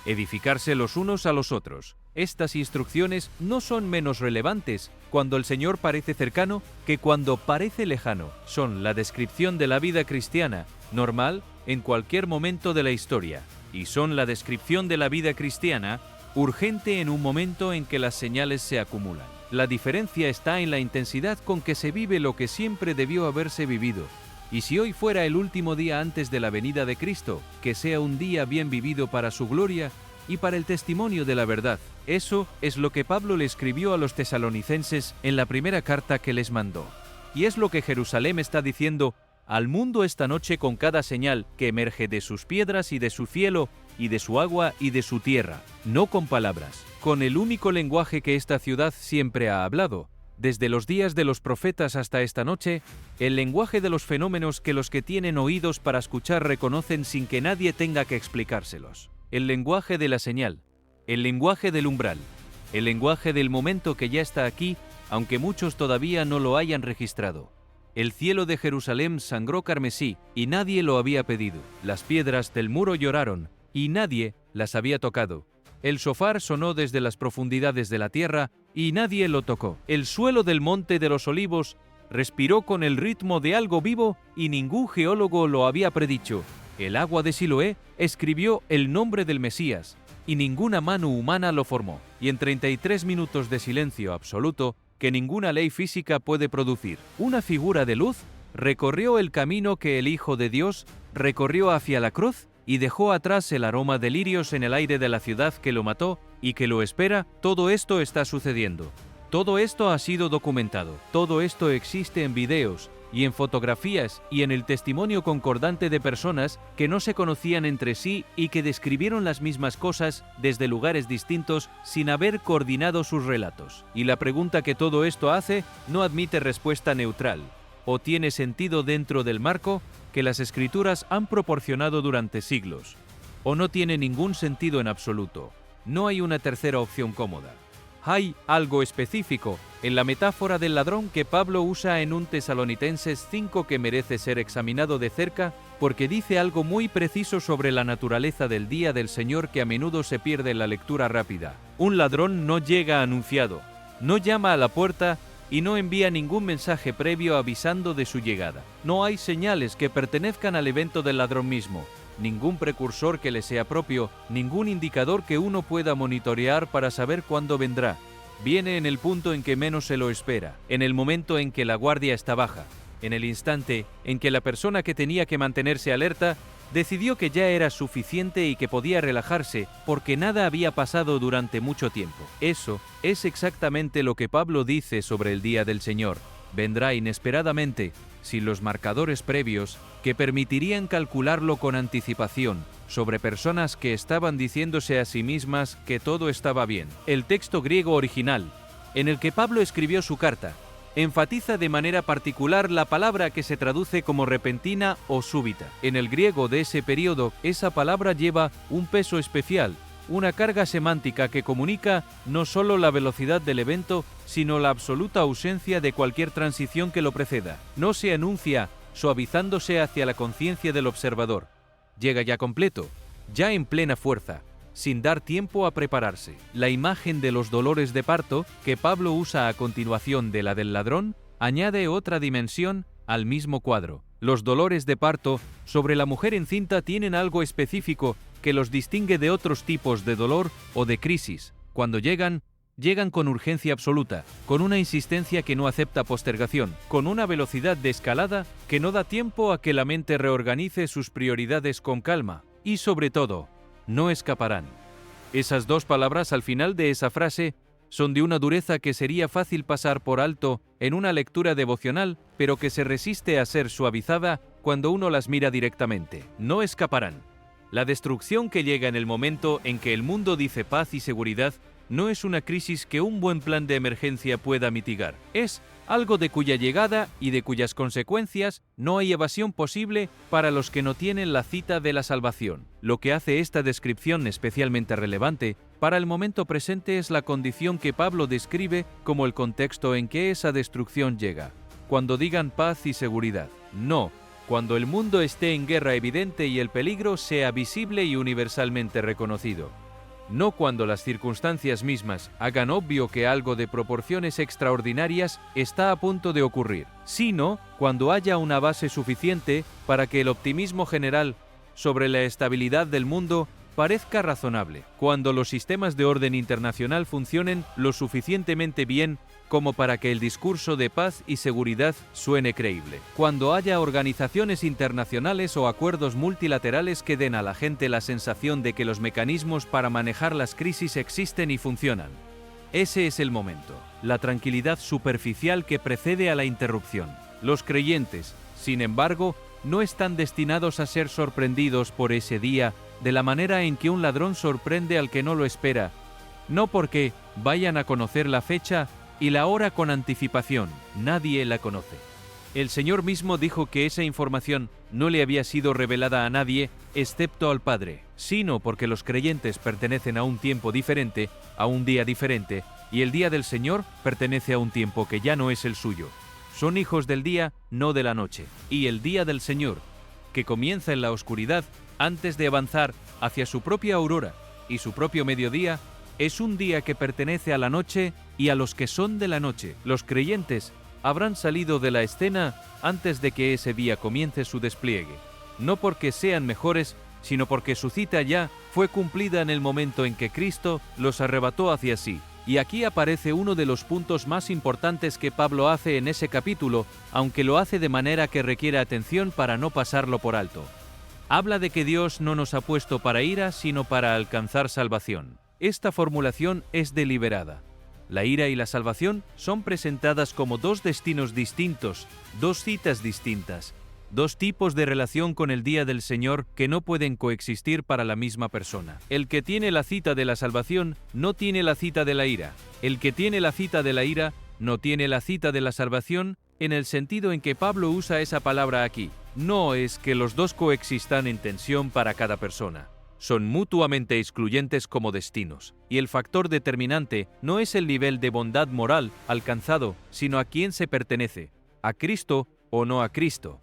edificarse los unos a los otros. Estas instrucciones no son menos relevantes cuando el Señor parece cercano que cuando parece lejano. Son la descripción de la vida cristiana, normal en cualquier momento de la historia, y son la descripción de la vida cristiana, urgente en un momento en que las señales se acumulan. La diferencia está en la intensidad con que se vive lo que siempre debió haberse vivido. Y si hoy fuera el último día antes de la venida de Cristo, que sea un día bien vivido para su gloria y para el testimonio de la verdad. Eso es lo que Pablo le escribió a los tesalonicenses en la primera carta que les mandó. Y es lo que Jerusalén está diciendo al mundo esta noche con cada señal que emerge de sus piedras y de su cielo y de su agua y de su tierra, no con palabras, con el único lenguaje que esta ciudad siempre ha hablado, desde los días de los profetas hasta esta noche, el lenguaje de los fenómenos que los que tienen oídos para escuchar reconocen sin que nadie tenga que explicárselos. El lenguaje de la señal, el lenguaje del umbral, el lenguaje del momento que ya está aquí, aunque muchos todavía no lo hayan registrado. El cielo de Jerusalén sangró carmesí y nadie lo había pedido. Las piedras del muro lloraron y nadie las había tocado. El shofar sonó desde las profundidades de la tierra y nadie lo tocó. El suelo del monte de los olivos respiró con el ritmo de algo vivo y ningún geólogo lo había predicho. El agua de Siloé escribió el nombre del Mesías y ninguna mano humana lo formó. Y en 33 minutos de silencio absoluto, que ninguna ley física puede producir, una figura de luz recorrió el camino que el Hijo de Dios recorrió hacia la cruz y dejó atrás el aroma de lirios en el aire de la ciudad que lo mató y que lo espera. Todo esto está sucediendo. Todo esto ha sido documentado. Todo esto existe en videos y en fotografías y en el testimonio concordante de personas que no se conocían entre sí y que describieron las mismas cosas desde lugares distintos sin haber coordinado sus relatos. Y la pregunta que todo esto hace no admite respuesta neutral, o tiene sentido dentro del marco que las escrituras han proporcionado durante siglos, o no tiene ningún sentido en absoluto. No hay una tercera opción cómoda. Hay algo específico en la metáfora del ladrón que Pablo usa en 1 Tesalonicenses 5 que merece ser examinado de cerca porque dice algo muy preciso sobre la naturaleza del día del Señor que a menudo se pierde en la lectura rápida. Un ladrón no llega anunciado, no llama a la puerta y no envía ningún mensaje previo avisando de su llegada. No hay señales que pertenezcan al evento del ladrón mismo, ningún precursor que le sea propio, ningún indicador que uno pueda monitorear para saber cuándo vendrá. Viene en el punto en que menos se lo espera, en el momento en que la guardia está baja, en el instante en que la persona que tenía que mantenerse alerta decidió que ya era suficiente y que podía relajarse porque nada había pasado durante mucho tiempo. Eso es exactamente lo que Pablo dice sobre el día del Señor. Vendrá inesperadamente, sin los marcadores previos que permitirían calcularlo con anticipación, sobre personas que estaban diciéndose a sí mismas que todo estaba bien. El texto griego original, en el que Pablo escribió su carta, enfatiza de manera particular la palabra que se traduce como repentina o súbita. En el griego de ese periodo, esa palabra lleva un peso especial, una carga semántica que comunica no solo la velocidad del evento, sino la absoluta ausencia de cualquier transición que lo preceda. No se anuncia suavizándose hacia la conciencia del observador. Llega ya completo, ya en plena fuerza, sin dar tiempo a prepararse. La imagen de los dolores de parto, que Pablo usa a continuación de la del ladrón, añade otra dimensión al mismo cuadro. Los dolores de parto sobre la mujer encinta tienen algo específico que los distingue de otros tipos de dolor o de crisis. Cuando llegan con urgencia absoluta, con una insistencia que no acepta postergación, con una velocidad de escalada que no da tiempo a que la mente reorganice sus prioridades con calma. Y sobre todo, no escaparán. Esas dos palabras al final de esa frase son de una dureza que sería fácil pasar por alto en una lectura devocional, pero que se resiste a ser suavizada cuando uno las mira directamente. No escaparán. La destrucción que llega en el momento en que el mundo dice paz y seguridad no es una crisis que un buen plan de emergencia pueda mitigar. Es algo de cuya llegada y de cuyas consecuencias no hay evasión posible para los que no tienen la cita de la salvación. Lo que hace esta descripción especialmente relevante para el momento presente es la condición que Pablo describe como el contexto en que esa destrucción llega. Cuando digan paz y seguridad. No, cuando el mundo esté en guerra evidente y el peligro sea visible y universalmente reconocido. no cuando las circunstancias mismas hagan obvio que algo de proporciones extraordinarias está a punto de ocurrir, sino cuando haya una base suficiente para que el optimismo general sobre la estabilidad del mundo parezca razonable, cuando los sistemas de orden internacional funcionen lo suficientemente bien como para que el discurso de paz y seguridad suene creíble, cuando haya organizaciones internacionales o acuerdos multilaterales que den a la gente la sensación de que los mecanismos para manejar las crisis existen y funcionan. Ese es el momento, la tranquilidad superficial que precede a la interrupción. Los creyentes, sin embargo, no están destinados a ser sorprendidos por ese día de la manera en que un ladrón sorprende al que no lo espera, no porque vayan a conocer la fecha y la hora con anticipación, nadie la conoce. El Señor mismo dijo que esa información no le había sido revelada a nadie excepto al Padre, sino porque los creyentes pertenecen a un tiempo diferente, a un día diferente, y el día del Señor pertenece a un tiempo que ya no es el suyo. Son hijos del día, no de la noche, y el día del Señor, que comienza en la oscuridad antes de avanzar hacia su propia aurora y su propio mediodía, es un día que pertenece a la noche y a los que son de la noche. Los creyentes habrán salido de la escena antes de que ese día comience su despliegue, no porque sean mejores, sino porque su cita ya fue cumplida en el momento en que Cristo los arrebató hacia sí. Y aquí aparece uno de los puntos más importantes que Pablo hace en ese capítulo, aunque lo hace de manera que requiere atención para no pasarlo por alto. Habla de que Dios no nos ha puesto para ira, sino para alcanzar salvación. Esta formulación es deliberada. La ira y la salvación son presentadas como dos destinos distintos, dos citas distintas, dos tipos de relación con el día del Señor que no pueden coexistir para la misma persona. El que tiene la cita de la salvación no tiene la cita de la ira. El que tiene la cita de la ira no tiene la cita de la salvación en el sentido en que Pablo usa esa palabra aquí. No es que los dos coexistan en tensión para cada persona. Son mutuamente excluyentes como destinos, y el factor determinante no es el nivel de bondad moral alcanzado, sino a quién se pertenece, a Cristo o no a Cristo.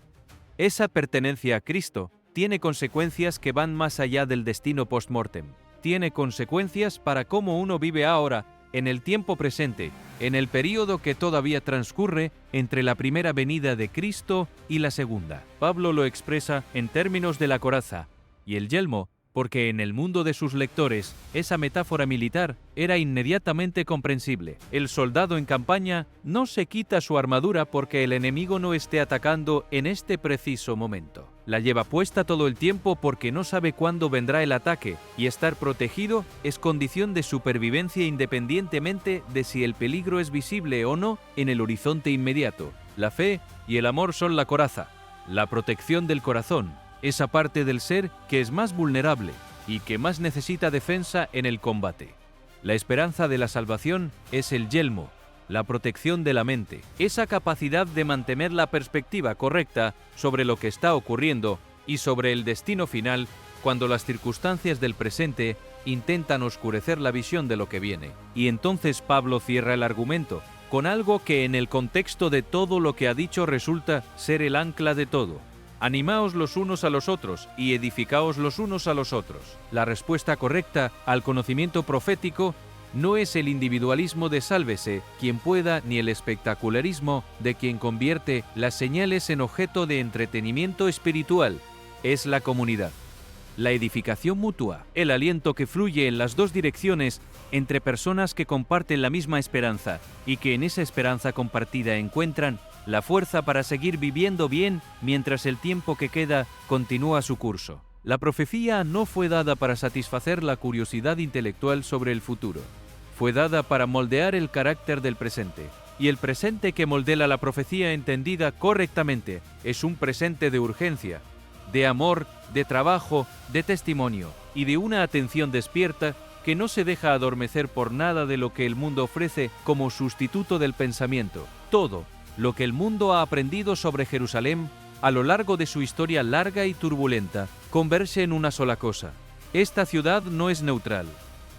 Esa pertenencia a Cristo tiene consecuencias que van más allá del destino post-mortem. Tiene consecuencias para cómo uno vive ahora, en el tiempo presente, en el período que todavía transcurre entre la primera venida de Cristo y la segunda. Pablo lo expresa en términos de la coraza y el yelmo, porque en el mundo de sus lectores esa metáfora militar era inmediatamente comprensible. El soldado en campaña no se quita su armadura porque el enemigo no esté atacando en este preciso momento. La lleva puesta todo el tiempo porque no sabe cuándo vendrá el ataque, y estar protegido es condición de supervivencia independientemente de si el peligro es visible o no en el horizonte inmediato. La fe y el amor son la coraza, la protección del corazón, esa parte del ser que es más vulnerable y que más necesita defensa en el combate. La esperanza de la salvación es el yelmo, la protección de la mente, esa capacidad de mantener la perspectiva correcta sobre lo que está ocurriendo y sobre el destino final cuando las circunstancias del presente intentan oscurecer la visión de lo que viene. Y entonces Pablo cierra el argumento con algo que en el contexto de todo lo que ha dicho resulta ser el ancla de todo. Animaos los unos a los otros y edificaos los unos a los otros. La respuesta correcta al conocimiento profético no es el individualismo de sálvese quien pueda ni el espectacularismo de quien convierte las señales en objeto de entretenimiento espiritual. Es la comunidad, la edificación mutua, el aliento que fluye en las dos direcciones entre personas que comparten la misma esperanza y que en esa esperanza compartida encuentran la fuerza para seguir viviendo bien mientras el tiempo que queda continúa su curso. La profecía no fue dada para satisfacer la curiosidad intelectual sobre el futuro. Fue dada para moldear el carácter del presente. Y el presente que moldea la profecía entendida correctamente es un presente de urgencia, de amor, de trabajo, de testimonio y de una atención despierta que no se deja adormecer por nada de lo que el mundo ofrece como sustituto del pensamiento. Todo lo que el mundo ha aprendido sobre Jerusalén a lo largo de su historia larga y turbulenta converge en una sola cosa. Esta ciudad no es neutral,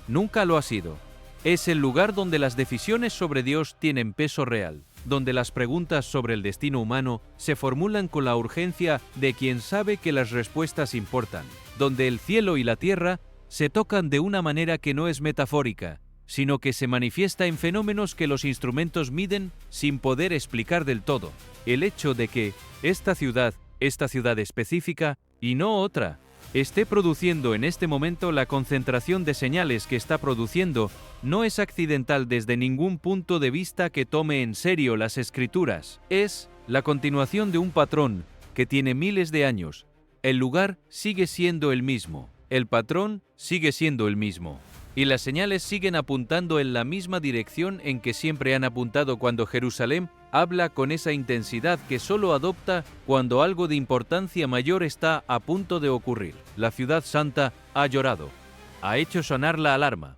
nunca lo ha sido. Es el lugar donde las decisiones sobre Dios tienen peso real, donde las preguntas sobre el destino humano se formulan con la urgencia de quien sabe que las respuestas importan, donde el cielo y la tierra se tocan de una manera que no es metafórica, sino que se manifiesta en fenómenos que los instrumentos miden sin poder explicar del todo. El hecho de que esta ciudad específica, y no otra, esté produciendo en este momento la concentración de señales que está produciendo, no es accidental desde ningún punto de vista que tome en serio las escrituras. Es la continuación de un patrón que tiene miles de años. El lugar sigue siendo el mismo, el patrón sigue siendo el mismo, y las señales siguen apuntando en la misma dirección en que siempre han apuntado cuando Jerusalén habla con esa intensidad que solo adopta cuando algo de importancia mayor está a punto de ocurrir. La ciudad santa ha llorado, ha hecho sonar la alarma,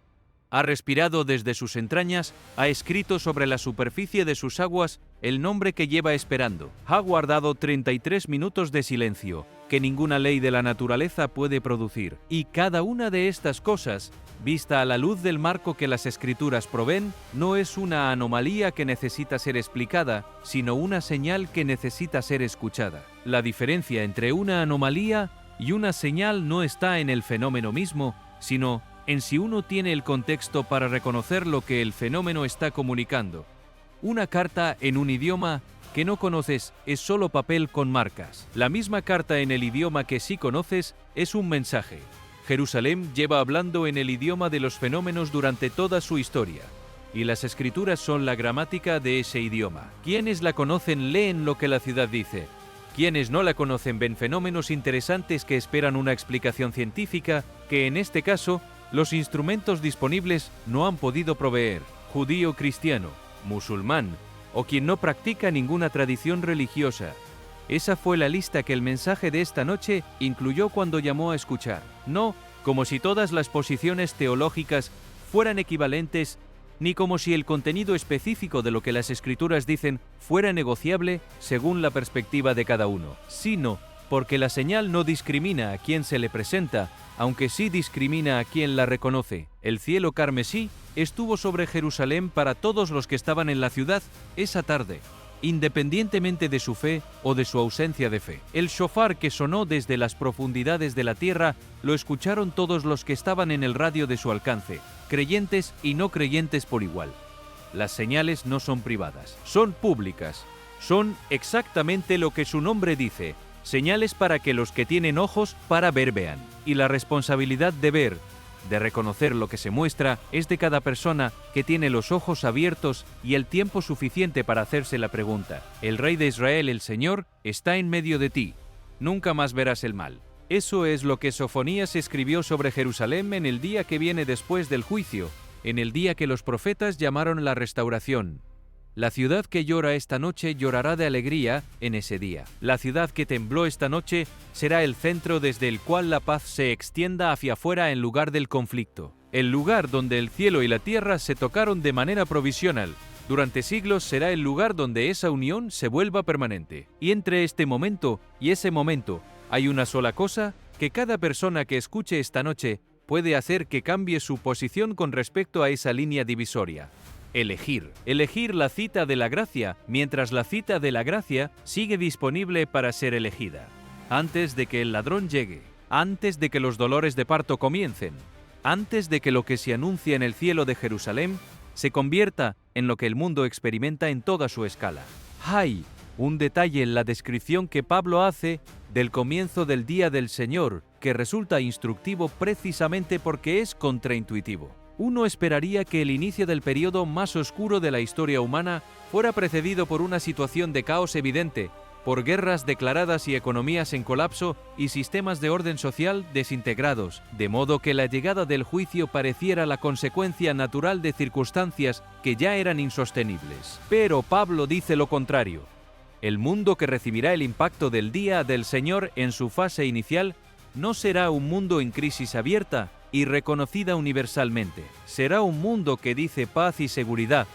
ha respirado desde sus entrañas, ha escrito sobre la superficie de sus aguas el nombre que lleva esperando, ha guardado 33 minutos de silencio, que ninguna ley de la naturaleza puede producir, y cada una de estas cosas, vista a la luz del marco que las escrituras proveen, no es una anomalía que necesita ser explicada, sino una señal que necesita ser escuchada. La diferencia entre una anomalía y una señal no está en el fenómeno mismo, sino en si uno tiene el contexto para reconocer lo que el fenómeno está comunicando. Una carta en un idioma que no conoces es solo papel con marcas. La misma carta en el idioma que sí conoces es un mensaje. Jerusalén lleva hablando en el idioma de los fenómenos durante toda su historia, y las escrituras son la gramática de ese idioma. Quienes la conocen leen lo que la ciudad dice. Quienes no la conocen ven fenómenos interesantes que esperan una explicación científica que, en este caso, los instrumentos disponibles no han podido proveer. Judío, cristiano, musulmán o quien no practica ninguna tradición religiosa. Esa fue la lista que el mensaje de esta noche incluyó cuando llamó a escuchar. No como si todas las posiciones teológicas fueran equivalentes, ni como si el contenido específico de lo que las escrituras dicen fuera negociable según la perspectiva de cada uno, sino porque la señal no discrimina a quien se le presenta, aunque sí discrimina a quien la reconoce. El cielo carmesí estuvo sobre Jerusalén para todos los que estaban en la ciudad esa tarde, independientemente de su fe o de su ausencia de fe. El shofar que sonó desde las profundidades de la tierra lo escucharon todos los que estaban en el radio de su alcance, creyentes y no creyentes por igual. Las señales no son privadas, son públicas, son exactamente lo que su nombre dice, señales para que los que tienen ojos para ver vean. Y la responsabilidad de ver, de reconocer lo que se muestra, es de cada persona que tiene los ojos abiertos y el tiempo suficiente para hacerse la pregunta. El Rey de Israel, el Señor, está en medio de ti. Nunca más verás el mal. Eso es lo que Sofonías escribió sobre Jerusalén en el día que viene después del juicio, en el día que los profetas llamaron la restauración. La ciudad que llora esta noche llorará de alegría en ese día. La ciudad que tembló esta noche será el centro desde el cual la paz se extienda hacia afuera en lugar del conflicto. El lugar donde el cielo y la tierra se tocaron de manera provisional. Durante siglos será el lugar donde esa unión se vuelva permanente. Y entre este momento y ese momento hay una sola cosa que cada persona que escuche esta noche puede hacer que cambie su posición con respecto a esa línea divisoria. Elegir la cita de la gracia, mientras la cita de la gracia sigue disponible para ser elegida. Antes de que el ladrón llegue, antes de que los dolores de parto comiencen, antes de que lo que se anuncia en el cielo de Jerusalén se convierta en lo que el mundo experimenta en toda su escala. Hay un detalle en la descripción que Pablo hace del comienzo del día del Señor que resulta instructivo precisamente porque es contraintuitivo. Uno esperaría que el inicio del periodo más oscuro de la historia humana fuera precedido por una situación de caos evidente, por guerras declaradas y economías en colapso y sistemas de orden social desintegrados, de modo que la llegada del juicio pareciera la consecuencia natural de circunstancias que ya eran insostenibles. Pero Pablo dice lo contrario. El mundo que recibirá el impacto del día del Señor en su fase inicial no será un mundo en crisis abierta y reconocida universalmente. Será un mundo que dice paz y seguridad,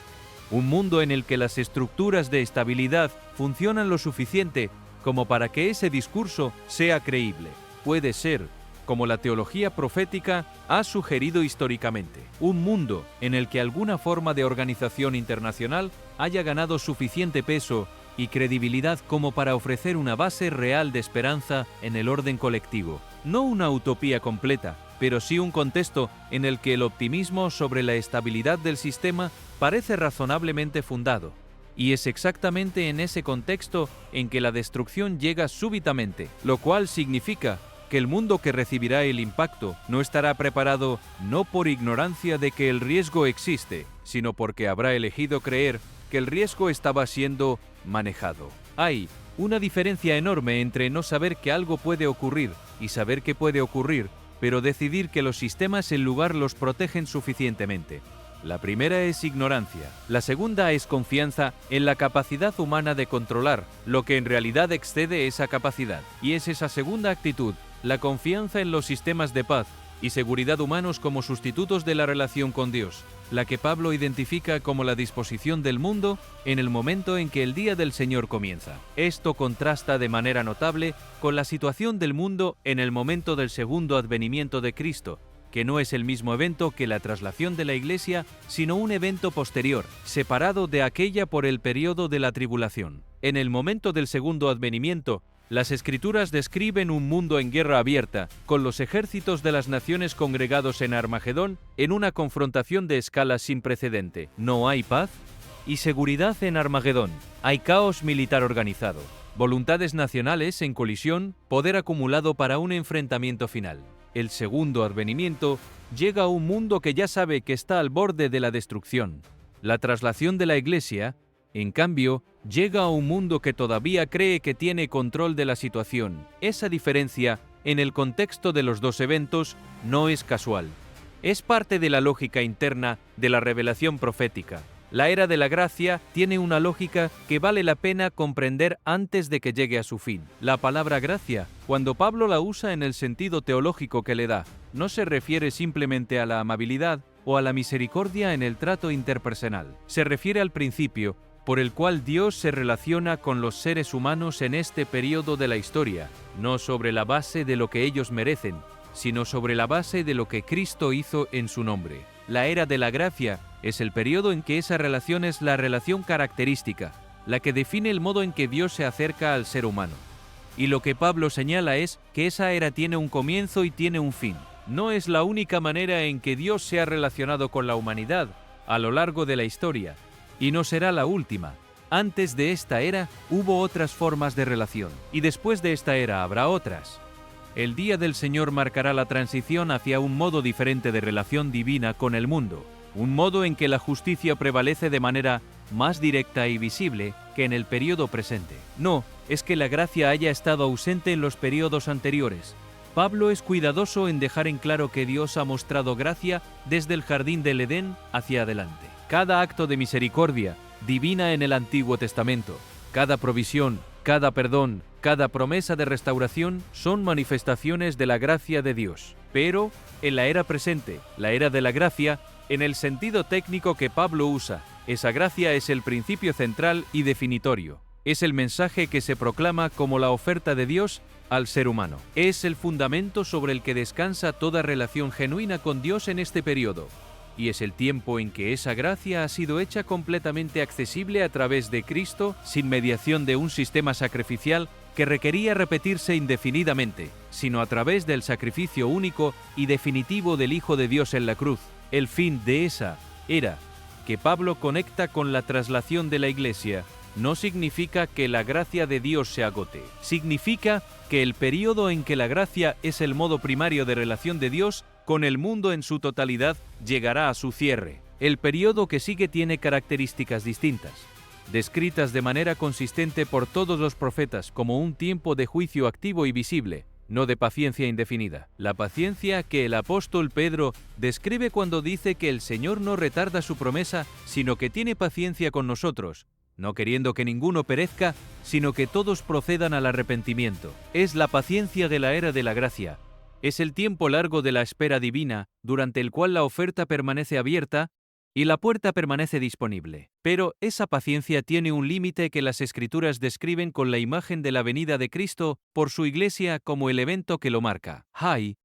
un mundo en el que las estructuras de estabilidad funcionan lo suficiente como para que ese discurso sea creíble. Puede ser, como la teología profética ha sugerido históricamente, un mundo en el que alguna forma de organización internacional haya ganado suficiente peso y credibilidad como para ofrecer una base real de esperanza en el orden colectivo. No una utopía completa, pero sí un contexto en el que el optimismo sobre la estabilidad del sistema parece razonablemente fundado. Y es exactamente en ese contexto en que la destrucción llega súbitamente, lo cual significa que el mundo que recibirá el impacto no estará preparado no por ignorancia de que el riesgo existe, sino porque habrá elegido creer que el riesgo estaba siendo manejado. Hay una diferencia enorme entre no saber que algo puede ocurrir y saber que puede ocurrir, pero decidir que los sistemas en lugar los protegen suficientemente. La primera es ignorancia, la segunda es confianza en la capacidad humana de controlar lo que en realidad excede esa capacidad. Y es esa segunda actitud, la confianza en los sistemas de paz y seguridad humanos como sustitutos de la relación con Dios, la que Pablo identifica como la disposición del mundo en el momento en que el día del Señor comienza. Esto contrasta de manera notable con la situación del mundo en el momento del segundo advenimiento de Cristo, que no es el mismo evento que la traslación de la Iglesia, sino un evento posterior, separado de aquella por el periodo de la tribulación. En el momento del segundo advenimiento, las Escrituras describen un mundo en guerra abierta, con los ejércitos de las naciones congregados en Armagedón en una confrontación de escala sin precedente. ¿No hay paz? Y seguridad en Armagedón. Hay caos militar organizado, voluntades nacionales en colisión, poder acumulado para un enfrentamiento final. El segundo advenimiento llega a un mundo que ya sabe que está al borde de la destrucción. La traslación de la Iglesia, en cambio, llega a un mundo que todavía cree que tiene control de la situación. Esa diferencia, en el contexto de los dos eventos, no es casual. Es parte de la lógica interna de la revelación profética. La era de la gracia tiene una lógica que vale la pena comprender antes de que llegue a su fin. La palabra gracia, cuando Pablo la usa en el sentido teológico que le da, no se refiere simplemente a la amabilidad o a la misericordia en el trato interpersonal. Se refiere al principio por el cual Dios se relaciona con los seres humanos en este periodo de la historia, no sobre la base de lo que ellos merecen, sino sobre la base de lo que Cristo hizo en su nombre. La era de la gracia es el periodo en que esa relación es la relación característica, la que define el modo en que Dios se acerca al ser humano. Y lo que Pablo señala es que esa era tiene un comienzo y tiene un fin. No es la única manera en que Dios se ha relacionado con la humanidad a lo largo de la historia, y no será la última. Antes de esta era hubo otras formas de relación, y después de esta era habrá otras. El día del Señor marcará la transición hacia un modo diferente de relación divina con el mundo, un modo en que la justicia prevalece de manera más directa y visible que en el periodo presente. No es que la gracia haya estado ausente en los periodos anteriores. Pablo es cuidadoso en dejar en claro que Dios ha mostrado gracia desde el jardín del Edén hacia adelante. Cada acto de misericordia divina en el Antiguo Testamento, cada provisión, cada perdón, cada promesa de restauración son manifestaciones de la gracia de Dios. Pero en la era presente, la era de la gracia, en el sentido técnico que Pablo usa, esa gracia es el principio central y definitorio. Es el mensaje que se proclama como la oferta de Dios al ser humano. Es el fundamento sobre el que descansa toda relación genuina con Dios en este periodo. Y es el tiempo en que esa gracia ha sido hecha completamente accesible a través de Cristo, sin mediación de un sistema sacrificial que requería repetirse indefinidamente, sino a través del sacrificio único y definitivo del Hijo de Dios en la cruz. El fin de esa era, que Pablo conecta con la traslación de la Iglesia, no significa que la gracia de Dios se agote. Significa que el periodo en que la gracia es el modo primario de relación de Dios con el mundo en su totalidad llegará a su cierre. El periodo que sigue tiene características distintas, descritas de manera consistente por todos los profetas como un tiempo de juicio activo y visible, no de paciencia indefinida. La paciencia que el apóstol Pedro describe cuando dice que el Señor no retarda su promesa, sino que tiene paciencia con nosotros, no queriendo que ninguno perezca, sino que todos procedan al arrepentimiento. Es la paciencia de la era de la gracia. Es el tiempo largo de la espera divina, durante el cual la oferta permanece abierta y la puerta permanece disponible. Pero esa paciencia tiene un límite que las Escrituras describen con la imagen de la venida de Cristo por su Iglesia como el evento que lo marca. Hay